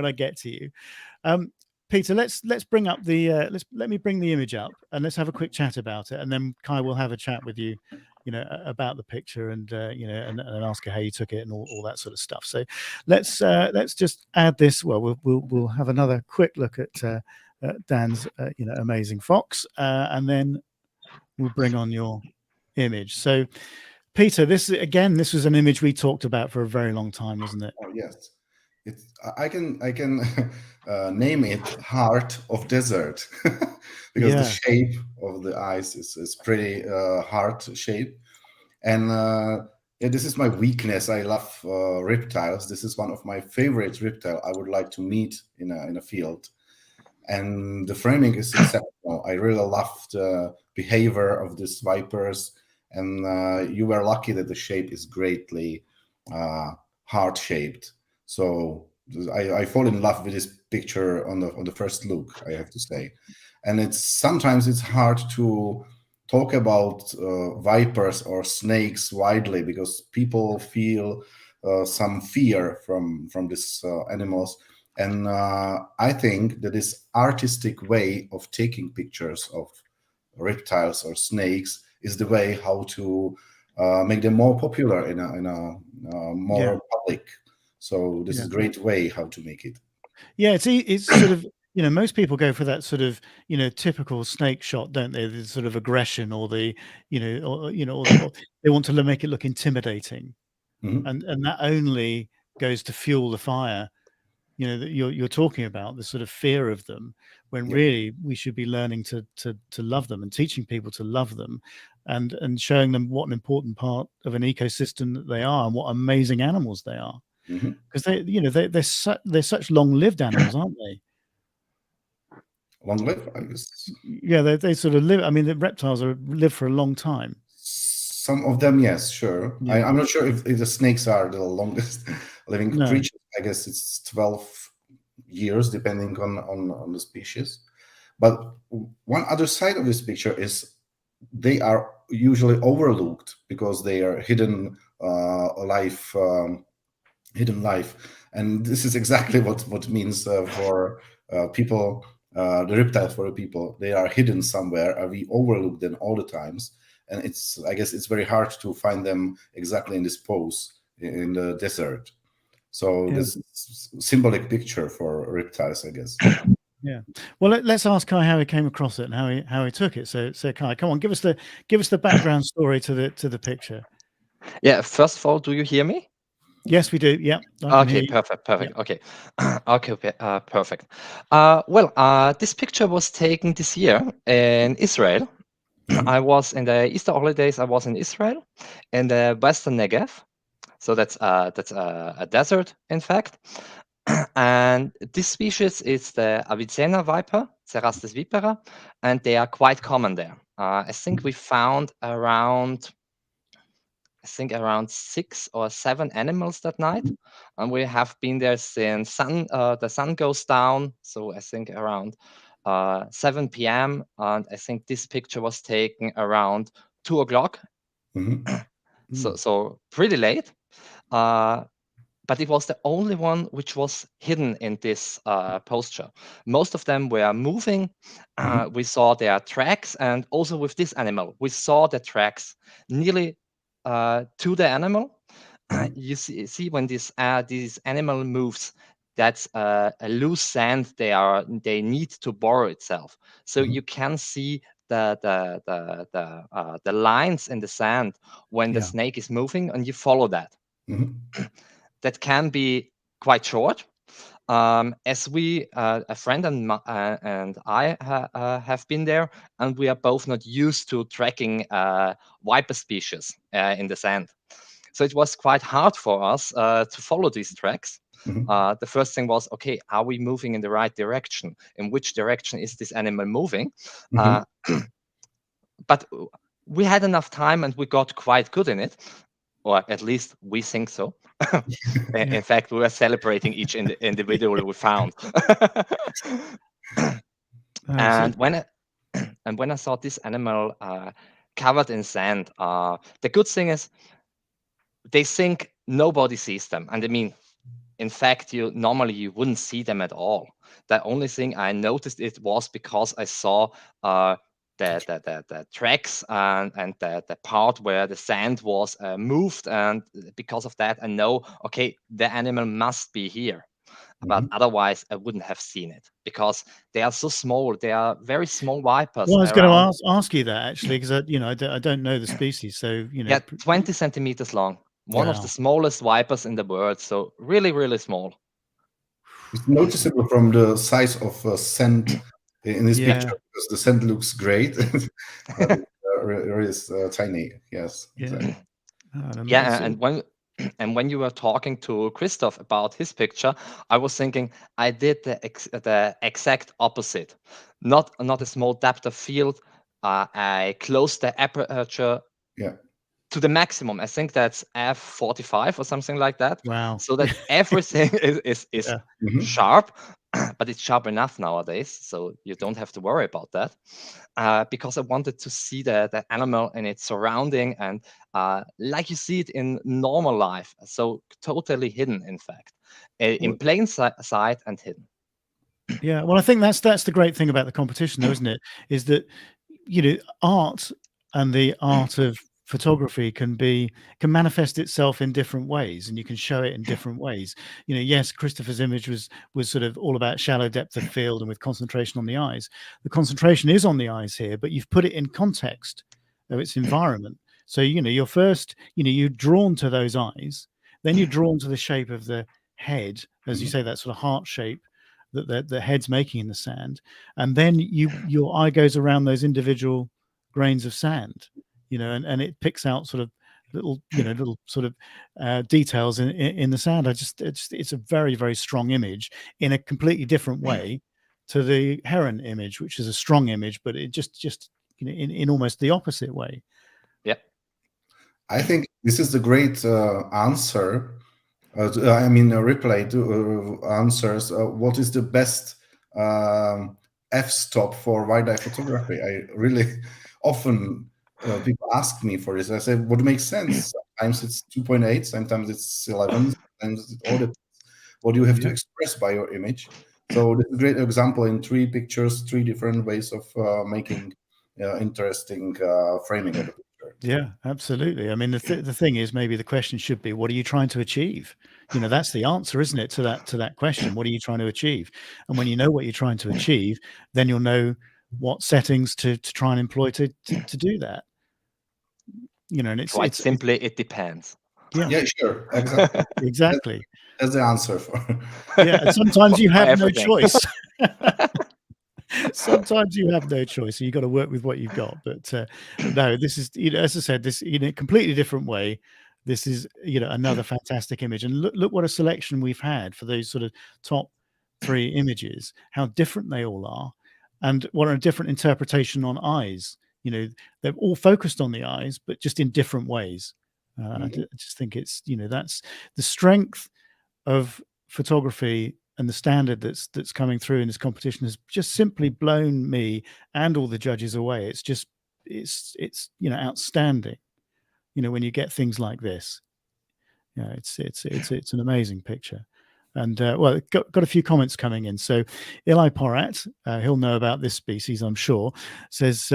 I get to you. Peter, let's bring up the let me bring the image up and let's have a quick chat about it, and then Kai will have a chat with you, about the picture, and and ask her how you took it and all that sort of stuff. So let's just add this. Well, we'll have another quick look at Dan's amazing fox, and then will bring on your image. So, Peter, this was an image we talked about for a very long time, wasn't it? Oh yes, I can name it Heart of Desert because the shape of the eyes is pretty heart shape, and yeah, this is my weakness. I love reptiles. This is one of my favorite reptile I would like to meet in a field, and the framing is exceptional. I really love the behavior of these vipers, and you were lucky that the shape is greatly heart shaped. So I fall in love with this picture on the first look, I have to say. And sometimes it's hard to talk about vipers or snakes widely because people feel some fear from these animals. And I think that this artistic way of taking pictures of reptiles or snakes is the way how to make them more popular in a more public. So this is a great way how to make it. Yeah, it's sort of, most people go for that sort of, typical snake shot, don't they? The sort of aggression or the, or they want to make it look intimidating, and that only goes to fuel the fire, that you're talking about, the sort of fear of them, when really we should be learning to love them and teaching people to love them, and showing them what an important part of an ecosystem that they are and what amazing animals they are. Because they're such long-lived animals, aren't they? Long-lived, I guess. Yeah, they sort of live. I mean, the reptiles live for a long time. Some of them, yes, sure. Yeah. I'm not sure if the snakes are the longest living creatures. I guess it's 12 years, depending on the species. But one other side of this picture is they are usually overlooked because they are hidden life. Hidden life, and this is exactly what means for people, the reptiles for the people. They are hidden somewhere, and we overlook them all the times, and I guess it's very hard to find them exactly in this pose in the desert. So this symbolic picture for reptiles, I guess. Yeah. Well, let's ask Kai how he came across it and how he took it. So Kai, come on, give us the background story to the picture. Yeah. First of all, do you hear me? Yes, we do. Yeah. Okay, perfect. Yeah. Okay. Okay, perfect. Well, this picture was taken this year in Israel. I was in the Easter holidays. I was in Israel, in the Western Negev. So that's a desert, in fact. And this species is the Avicenna viper, Cerastes vipera, and they are quite common there. I think we found around 6 or 7 animals that night, and we have been there since the sun goes down. So I think around 7 p.m. and I think this picture was taken around 2 o'clock. So pretty late. But it was the only one which was hidden in this posture. Most of them were moving. We saw their tracks, and also with this animal, we saw the tracks nearly to the animal. You see when this animal moves, that's a loose sand they need to borrow itself. So you can see the lines in the sand when the snake is moving, and you follow that. That can be quite short. As a friend and I have been there, and we are both not used to tracking viper species in the sand. So it was quite hard for us to follow these tracks. The first thing was, okay, are we moving in the right direction? In which direction is this animal moving? But we had enough time, and we got quite good in it, or at least we think so. In fact, we were celebrating each individual we found. And when I saw this animal covered in sand, the good thing is they think nobody sees them. And I mean, in fact, normally you wouldn't see them at all. The only thing I noticed it was because I saw the tracks and the part where the sand was moved, and because of that I know, okay, the animal must be here. but otherwise I wouldn't have seen it because they are so small. They are very small vipers. Well, I was going around, to ask you that actually, because I don't know the species, so yeah, 20 centimeters long. One of the smallest vipers in the world. So really, really small. It's noticeable from the size of scent in this picture, because the scent looks great, but it really is tiny. Yes. Exactly. Yeah, and when you were talking to Christoph about his picture, I was thinking I did the exact opposite. Not a small depth of field. I closed the aperture to the maximum. I think that's f45 or something like that. Wow! So that everything is sharp, but it's sharp enough nowadays, so you don't have to worry about that. Because I wanted to see the animal in its surrounding and like you see it in normal life, so totally hidden, in fact, in plain sight and hidden. Yeah, well, I think that's the great thing about the competition, though, isn't it? Is that art and the art of photography can manifest itself in different ways, and you can show it in different ways. Yes, Christopher's image was sort of all about shallow depth of field and with concentration on the eyes. The concentration is on the eyes here, but you've put it in context of its environment. So you're first, you're drawn to those eyes, then you're drawn to the shape of the head, as you say, that sort of heart shape that the head's making in the sand, and then your eye goes around those individual grains of sand, and it picks out sort of little sort of details in the sand. It's a very, very strong image in a completely different way to the heron image, which is a strong image, but it just in almost the opposite way. Yeah, I think this is the great answer. A reply to answers. What is the best f-stop for wildlife photography? I really often people ask me for this. I say, what makes sense? Sometimes it's 2.8, sometimes it's 11, sometimes it's all depends what you have to express by your image. So this is a great example in 3 pictures, 3 different ways of making interesting framing of the picture. Yeah, absolutely. I mean, the thing is, maybe the question should be, what are you trying to achieve? That's the answer, isn't it, to that question? What are you trying to achieve? And when you know what you're trying to achieve, then you'll know what settings to try and employ to do that. And it's quite simply, it depends. Yeah, sure, exactly. Exactly. That's the answer for. Yeah, and sometimes you have no choice. Sometimes you have no choice, so you've got to work with what you've got. But no, this is, as I said, this in a completely different way. This is, another fantastic image, and look what a selection we've had for those sort of top 3 images. How different they all are, and what a different interpretation on eyes. They're all focused on the eyes, but just in different ways. I just think it's, that's the strength of photography. And the standard that's coming through in this competition has just simply blown me and all the judges away. It's outstanding. When you get things like this, it's an amazing picture. And well, got a few comments coming in. So Eli Porat, he'll know about this species, I'm sure, says,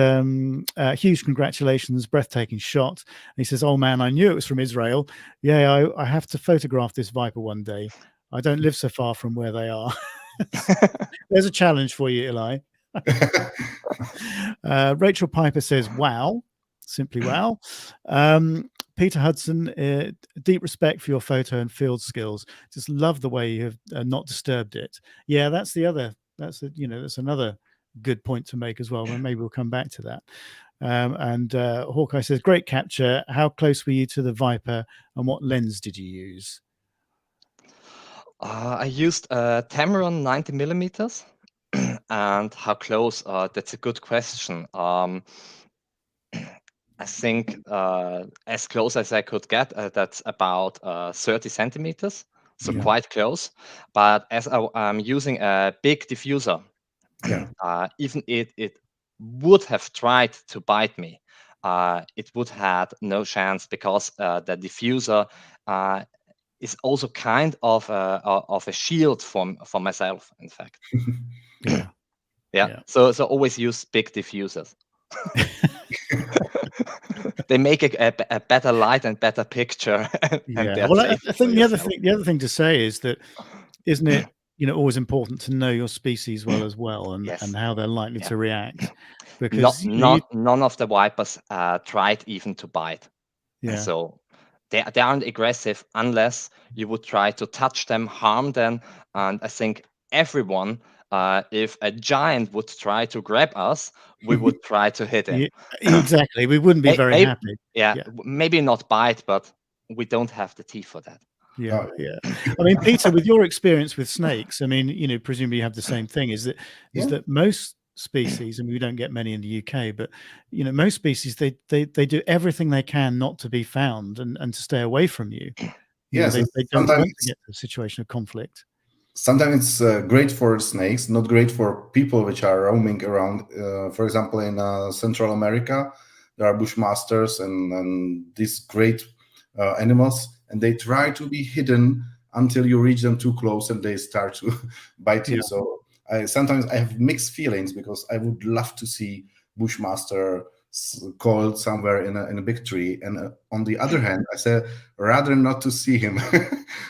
huge congratulations, breathtaking shot. And he says, oh man, I knew it was from Israel. Yeah, I have to photograph this viper one day. I don't live so far from where they are. There's a challenge for you, Eli. Rachel Piper says, wow, simply wow. Peter Hudson, deep respect for your photo and field skills. Just love the way you have not disturbed it. Yeah, that's another good point to make as well. Maybe we'll come back to that. And Hawkeye says, great capture. How close were you to the viper and what lens did you use? I used a Tamron 90 millimeters. And how close? That's a good question. I think as close as I could get, that's about 30 centimeters, so quite close. But as I'm using a big diffuser, even it would have tried to bite me. It would have no chance because the diffuser is also kind of a shield for myself, in fact. Yeah. So always use big diffusers. They make a better light and better picture. Well, I think the other thing to say is that, isn't it? always important to know your species well as well, and Yes. how they're likely Yeah. to react, because none of the vipers tried even to bite. yeah, So they aren't aggressive unless you would try to touch them, harm them. And I think everyone, if a giant would try to grab us, we would try to hit him. exactly. We wouldn't be very happy. Yeah, maybe not bite, but we don't have the teeth for that. Yeah, yeah. I mean, Peter, with your experience with snakes, I mean, presumably you have the same thing. Is that most species, and we don't get many in the UK, but most species they do everything they can not to be found and to stay away from you. Yes, they don't want to get to a situation of conflict. Sometimes it's great for snakes, not great for people which are roaming around. For example, in Central America, there are bushmasters and these great animals, and they try to be hidden until you reach them too close and they start to bite you. So sometimes I have mixed feelings, because I would love to see bushmaster called somewhere in a big tree, and on the other hand, I say rather not to see him.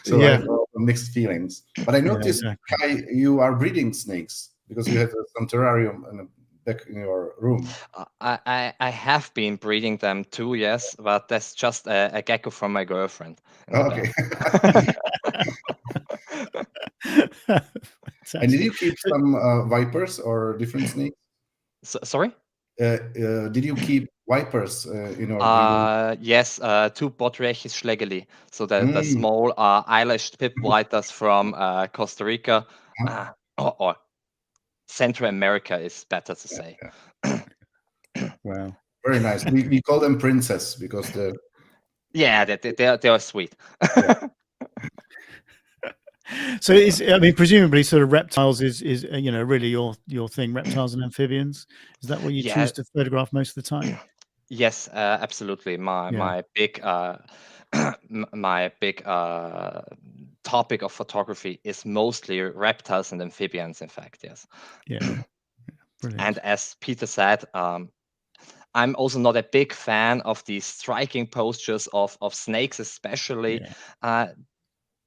So I have mixed feelings. But I noticed, Kai, you are breeding snakes, because you have some terrarium back in your room. I have been breeding them too, yes, but that's just a gecko from my girlfriend. Okay. And did you keep some vipers or different snakes? Sorry? Did you keep vipers in your breeding? Yes, 2 Botryechis schlegeli. So the small eyelash pip whiters from Costa Rica, or Central America is better to say. Wow, very nice. We call them princess because they are sweet. So presumably sort of reptiles is really your thing, reptiles and amphibians. Is that what you choose to photograph most of the time? Yes, absolutely. My big topic of photography is mostly reptiles and amphibians, in fact, yes. Yeah. Brilliant. And as Peter said, I'm also not a big fan of these striking postures of snakes, especially.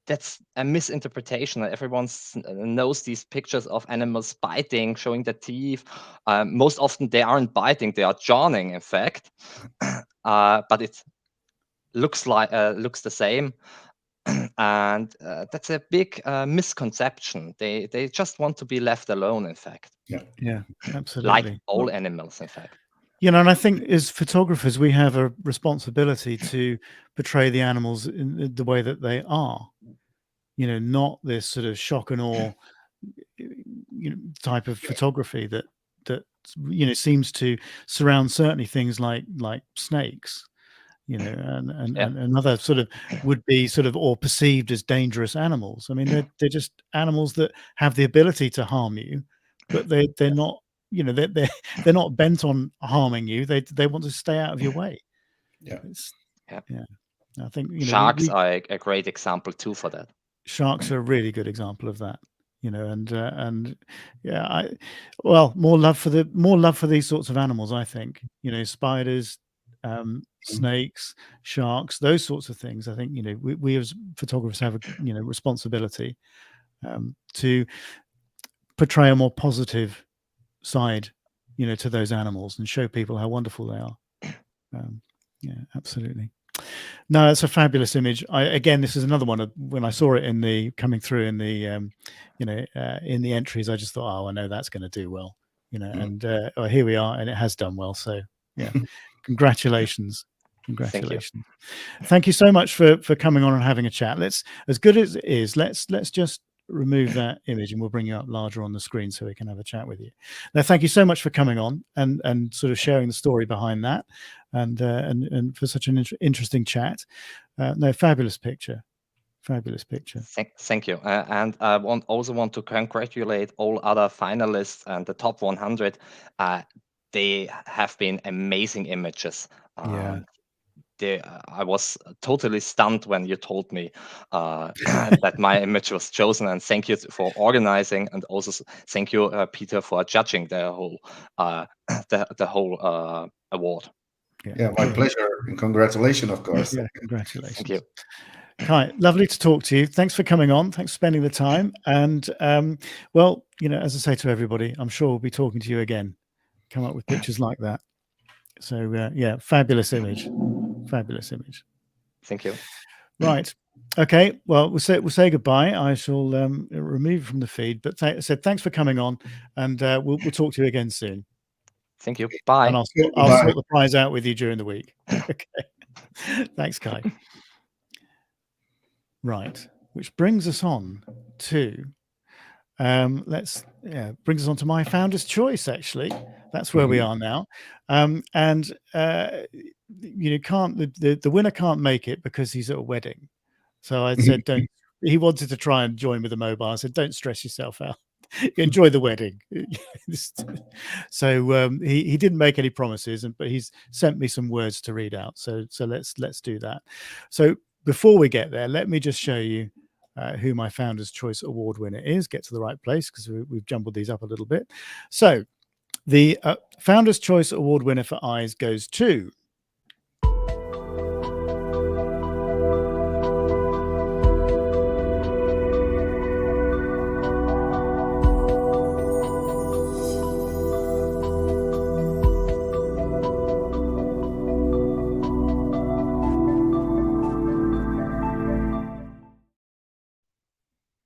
That's a misinterpretation. Everyone knows these pictures of animals biting, showing their teeth. Most often they aren't biting, they are jawing, in fact. But it looks the same. And that's a big misconception. They just want to be left alone, in fact. Yeah, absolutely. Like all animals, in fact. And I think as photographers, we have a responsibility to portray the animals in the way that they are. Not this sort of shock and awe, type of photography that seems to surround certainly things like snakes, and other sort of would be sort of or perceived as dangerous animals. I mean, they're just animals that have the ability to harm you, but they're not. They're not bent on harming you. They want to stay out of your way. Yeah. I think sharks are a great example too for that. Sharks are a really good example of that. More love for these sorts of animals. I think spiders, snakes, sharks, those sorts of things. I think we as photographers have a responsibility to portray a more positive side to those animals and show people how wonderful they are. Absolutely. No, it's a fabulous image. Again, this is another one of when I saw it coming through in the in the entries, I just thought, oh, I know that's going to do well, and here we are, and it has done well. So congratulations. Thank you so much for coming on and having a chat. As good as it is, let's just remove that image and we'll bring you up larger on the screen so we can have a chat with you. Now, thank you so much for coming on and sort of sharing the story behind that and for such an interesting chat. Fabulous picture. Thank you. And I also want to congratulate all other finalists and the top 100. They have been amazing images. I was totally stunned when you told me that my image was chosen, and thank you for organizing, and also thank you, Peter, for judging the whole award. My pleasure, and congratulations, of course. Congratulations. Thank you. Kai, lovely to talk to you. Thanks for coming on. Thanks for spending the time. And well, as I say to everybody, I'm sure we'll be talking to you again. Come up with pictures like that. So yeah, fabulous image. Fabulous image. Thank you. Right. Okay. Well, we'll say goodbye. I shall remove you from the feed. But thanks for coming on, and we'll talk to you again soon. Thank you. Bye. And I'll sort the prize out with you during the week. Okay. Thanks, Kai. Right. Which brings us on to brings us on to my founder's choice. Actually, that's where we are now. And the winner can't make it because he's at a wedding. So I said, don't. He wanted to try and join with the mobile. I said, don't stress yourself out. Enjoy the wedding. So he didn't make any promises, but he's sent me some words to read out. So let's do that. So before we get there, let me just show you who my Founder's Choice Award winner is. Get to the right place because we've jumbled these up a little bit. So the Founder's Choice Award winner for eyes goes to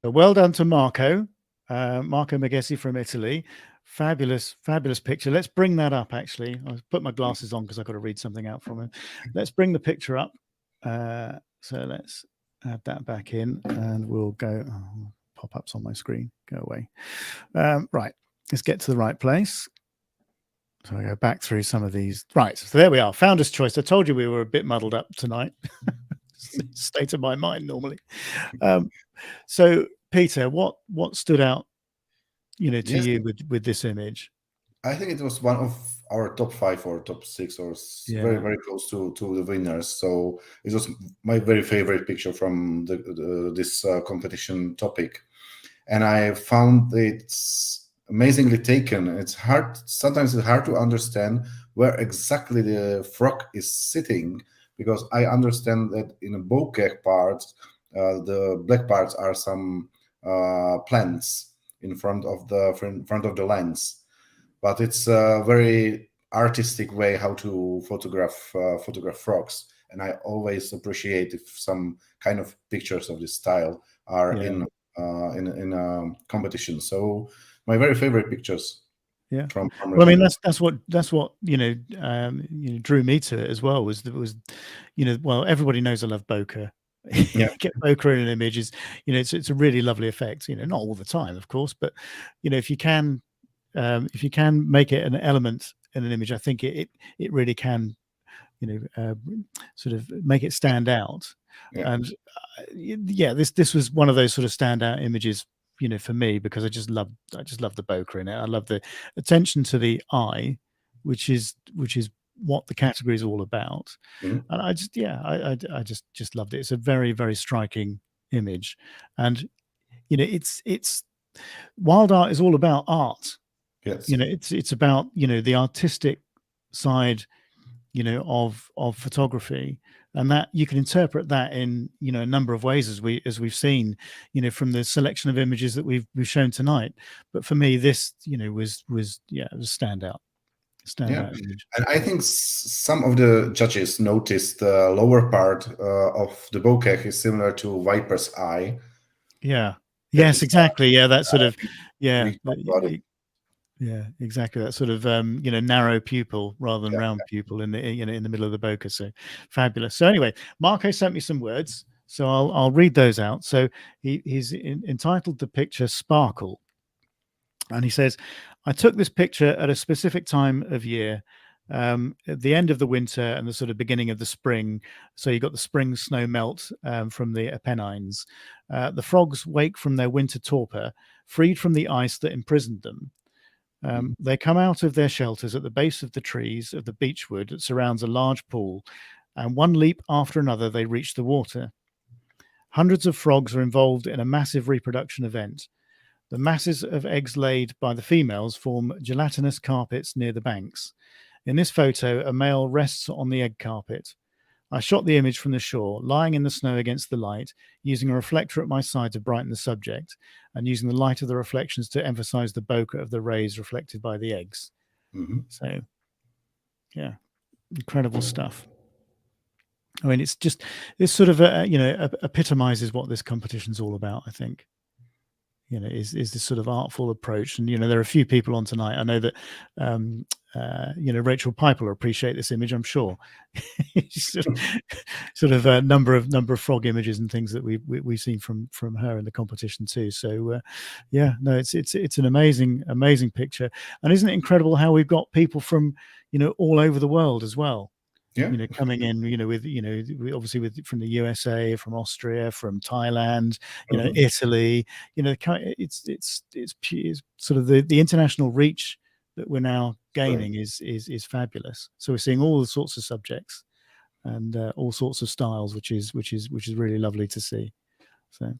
well done to Marco Maghesi from Italy. Fabulous picture. Let's bring that up. Actually, I'll put my glasses on because I've got to read something out from him. Let's bring the picture up. So let's add that back in, and we'll go. Pop-ups on my screen. Go away. Right. Let's get to the right place. So I go back through some of these. Right. So there we are. Founder's Choice. I told you we were a bit muddled up tonight. State of my mind normally. So Peter, what stood out, to you with this image? I think it was one of our top 5 or top 6, or very, very close to the winners. So it was my very favorite picture from this competition topic, and I found it's amazingly taken. Sometimes it's hard to understand where exactly the frog is sitting, because I understand that in the bokeh parts, the black parts are some plants in front of the lens, but it's a very artistic way how to photograph frogs, and I always appreciate if some kind of pictures of this style are in competition. So my very favorite pictures. Yeah. From well, I mean, that's what drew me to it as well. Was well, everybody knows I love bokeh. Yeah. Get bokeh in an image is, it's a really lovely effect. Not all the time, of course, but if you can make it an element in an image, I think it really can, sort of make it stand out. Yeah. And this was one of those sort of standout images, for me, because I just love the bokeh in it. I love the attention to the eye, which is what the category is all about. And I just loved it. It's a very, very striking image, and it's wild art is all about art. Yes. It's about the artistic side of photography, and that you can interpret that in a number of ways, as we've seen from the selection of images that we've shown tonight. But for me, this was it was a standout image. And I think some of the judges noticed the lower part of the bokeh is similar to viper's eye. Yes, exactly. That sort of exactly. That sort of narrow pupil rather than round pupil in the in the middle of the bokeh. So fabulous. So anyway, Marco sent me some words, so I'll read those out. So he's entitled the picture "Sparkle," and he says, "I took this picture at a specific time of year, at the end of the winter and the sort of beginning of the spring. So you got the spring snow melt from the Apennines. The frogs wake from their winter torpor, freed from the ice that imprisoned them. They come out of their shelters at the base of the trees of the beechwood that surrounds a large pool, and one leap after another they reach the water. Hundreds of frogs are involved in a massive reproduction event. The masses of eggs laid by the females form gelatinous carpets near the banks. In this photo, a male rests on the egg carpet. I shot the image from the shore, lying in the snow against the light, using a reflector at my side to brighten the subject, and using the light of the reflections to emphasize the bokeh of the rays reflected by the eggs. So, yeah, incredible stuff. I mean, it's just this sort of epitomizes what this competition's all about, I think. Is this sort of artful approach. And there are a few people on tonight. I know that Rachel Piper will appreciate this image, I'm sure. sort of a number of frog images and things that we've seen from her in the competition too. So yeah, no, it's an amazing picture. And isn't it incredible how we've got people from all over the world as well? Yeah. Coming in, with obviously from the USA, from Austria, from Thailand, Italy. It's sort of the international reach that we're now gaining is fabulous. So we're seeing all the sorts of subjects and all sorts of styles, which is really lovely to see. So,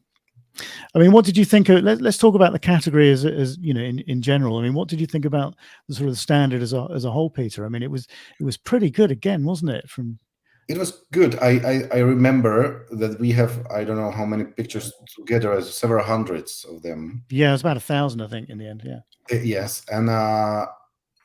I mean, what did you think of? Let's talk about the category as in general. I mean, what did you think about the sort of standard as a whole, Peter? I mean, it was pretty good again, wasn't it? It was good. I remember that we have, I don't know how many pictures together, as several hundreds of them. Yeah, it was about 1,000, I think, in the end. Yeah. Yes, and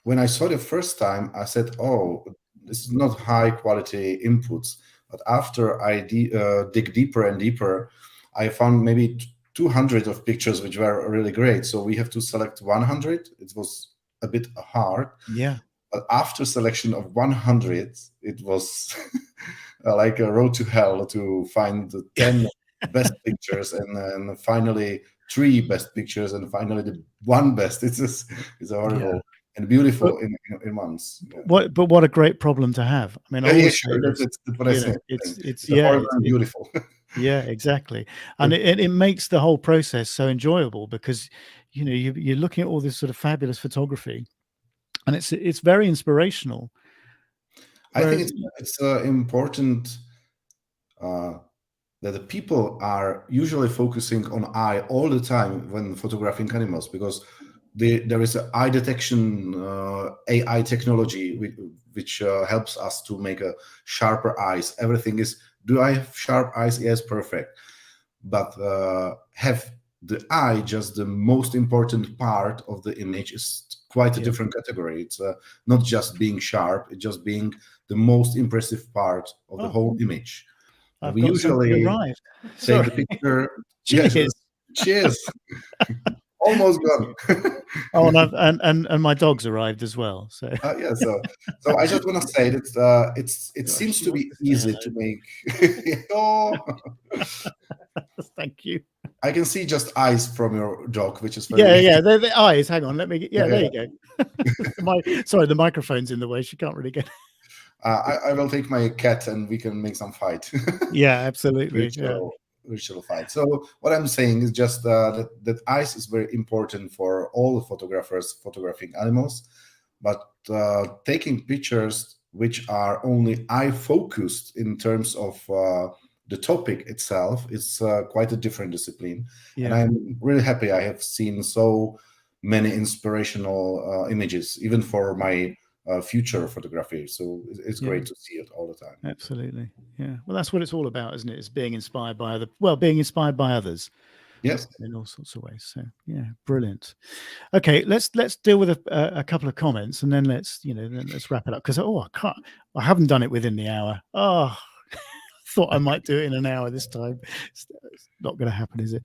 when I saw it the first time, I said, "Oh, this is not high quality inputs." But after I dig deeper and deeper, I found maybe 200 of pictures which were really great. So we have to select 100. It was a bit hard. Yeah. But after selection of 100, it was like a road to hell to find the 10 best pictures, and then finally 3 best pictures, and finally the 1 best. It's horrible and beautiful in months. Yeah. What a great problem to have. I mean, that's what I said. It's horrible and beautiful. Yeah, exactly. And it makes the whole process so enjoyable because you're looking at all this sort of fabulous photography, and it's very inspirational. I think it's important that the people are usually focusing on eye all the time when photographing animals, because there is an eye detection AI technology which helps us to make a sharper eyes. Everything is, do I have sharp eyes? Yes, perfect. But have the eye just the most important part of the image is quite a different category. It's not just being sharp, it's just being the most impressive part of the whole image. I've we got usually arrived. take the picture. Cheers. Yes, cheers. Almost gone. Oh, and my dog's arrived as well. So yeah, so I just want to say that it seems to be easy to make. Oh. Thank you. I can see just eyes from your dog, which is very they're the eyes. Hang on, let me. There you go. Sorry, the microphone's in the way. She can't really get. I will take my cat and we can make some fight. Yeah, absolutely. Virtual fight. So what I'm saying is just that eyes is very important for all the photographers photographing animals, but taking pictures which are only eye focused in terms of the topic itself is quite a different discipline. And I'm really happy I have seen so many inspirational images, even for my future photography. So it's great to see it all the time. Absolutely. Yeah. Well, that's what it's all about, isn't it? It's being inspired by being inspired by others. Yes. In all sorts of ways. So yeah, brilliant. Okay, let's deal with a couple of comments, and then let's wrap it up, because I haven't done it within the hour. Thought I might do it in an hour this time. It's not going to happen, is it?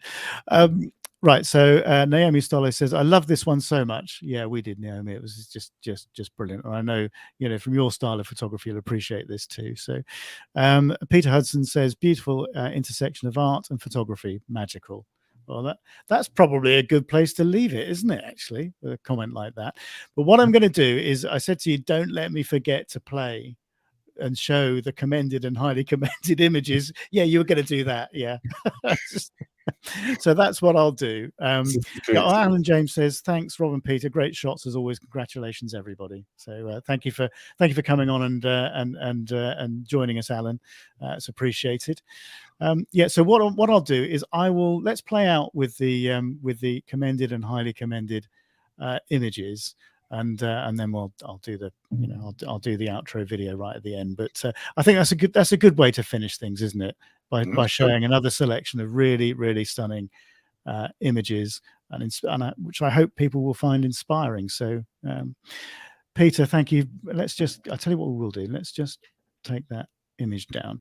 Right. So Naomi Stoller says, "I love this one so much." Yeah, we did, Naomi. It was just brilliant. And I know, from your style of photography, you'll appreciate this too. So Peter Hudson says, "Beautiful intersection of art and photography, magical." Well, that's probably a good place to leave it, isn't it, actually, with a comment like that? But what I'm going to do is, I said to you, don't let me forget to play and show the commended and highly commended images. Yeah, you were going to do that. Yeah. So that's what I'll do. Alan James says, "Thanks, Rob and Peter. Great shots as always. Congratulations, everybody." So thank you for coming on and joining us, Alan. It's appreciated. So what I'll do is let's play out with the commended and highly commended images. and then I'll do the I'll do the outro video right at the end. But I think that's a good way to finish things, isn't it? By showing another selection of really stunning images which I hope people will find inspiring. So Peter, thank you. I'll tell you what we will do. Let's just take that image down.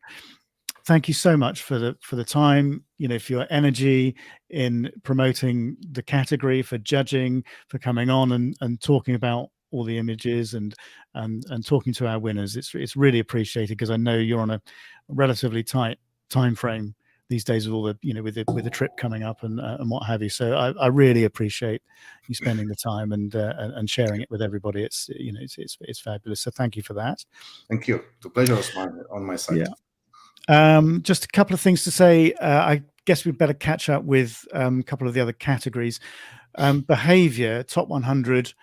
Thank you so much for the time, for your energy in promoting the category, for judging, for coming on and talking about all the images and talking to our winners. It's really appreciated, because I know you're on a relatively tight time frame these days with all the with the trip coming up and what have you. So I really appreciate you spending the time and sharing it with everybody. It's it's fabulous. So thank you for that. Thank you. The pleasure was on my side. Yeah. Just a couple of things to say. I guess we'd better catch up with a couple of the other categories. Behavior, top 100.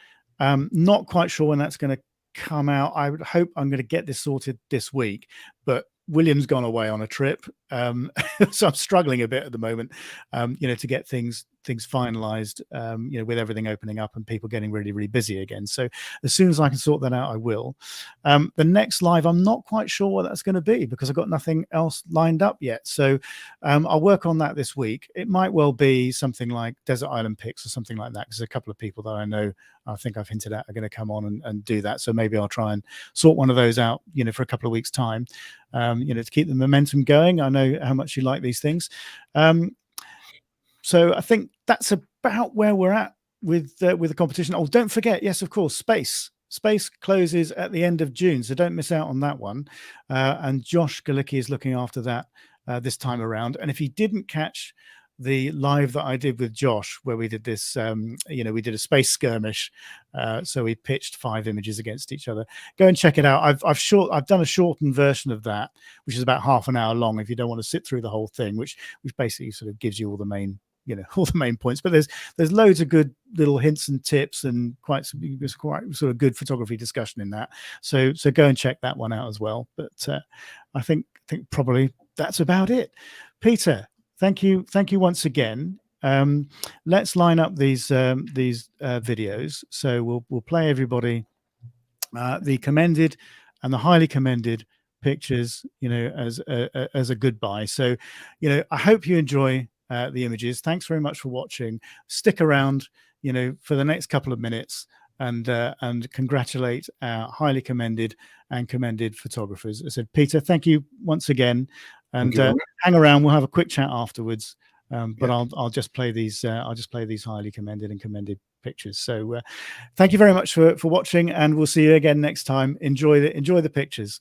Not quite sure when that's going to come out. I would hope I'm going to get this sorted this week, but William's gone away on a trip, so I'm struggling a bit at the moment, to get things finalized, with everything opening up and people getting really busy again. So as soon as I can sort that out, I will. The next live, I'm not quite sure what that's going to be, because I've got nothing else lined up yet. So I'll work on that this week. It might well be something like Desert Island Picks or something like that, because a couple of people that I know, I think I've hinted at, are going to come on and do that. So maybe I'll try and sort one of those out, for a couple of weeks' time, to keep the momentum going. I know how much you like these things. So I think that's about where we're at with the competition. Oh, don't forget, yes, of course, Space closes at the end of June, so don't miss out on that one. And Josh Galicki is looking after that this time around. And if you didn't catch the live that I did with Josh, where we did this, we did a space skirmish, so we pitched 5 images against each other. Go and check it out. I've done a shortened version of that, which is about half an hour long, if you don't want to sit through the whole thing, which basically sort of gives you all the main all the main points. But there's loads of good little hints and tips and quite sort of good photography discussion in that. So go and check that one out as well. But I think probably that's about it. Peter, thank you once again. Let's line up these videos. So we'll play everybody the commended and the highly commended pictures, as a goodbye. So I hope you enjoy the images. Thanks very much for watching. Stick around for the next couple of minutes and congratulate our highly commended and commended photographers. I said, Peter, thank you once again, and hang around. We'll have a quick chat afterwards. But I'll just play these. I'll just play these highly commended and commended pictures. So thank you very much for watching, and we'll see you again next time. Enjoy the pictures.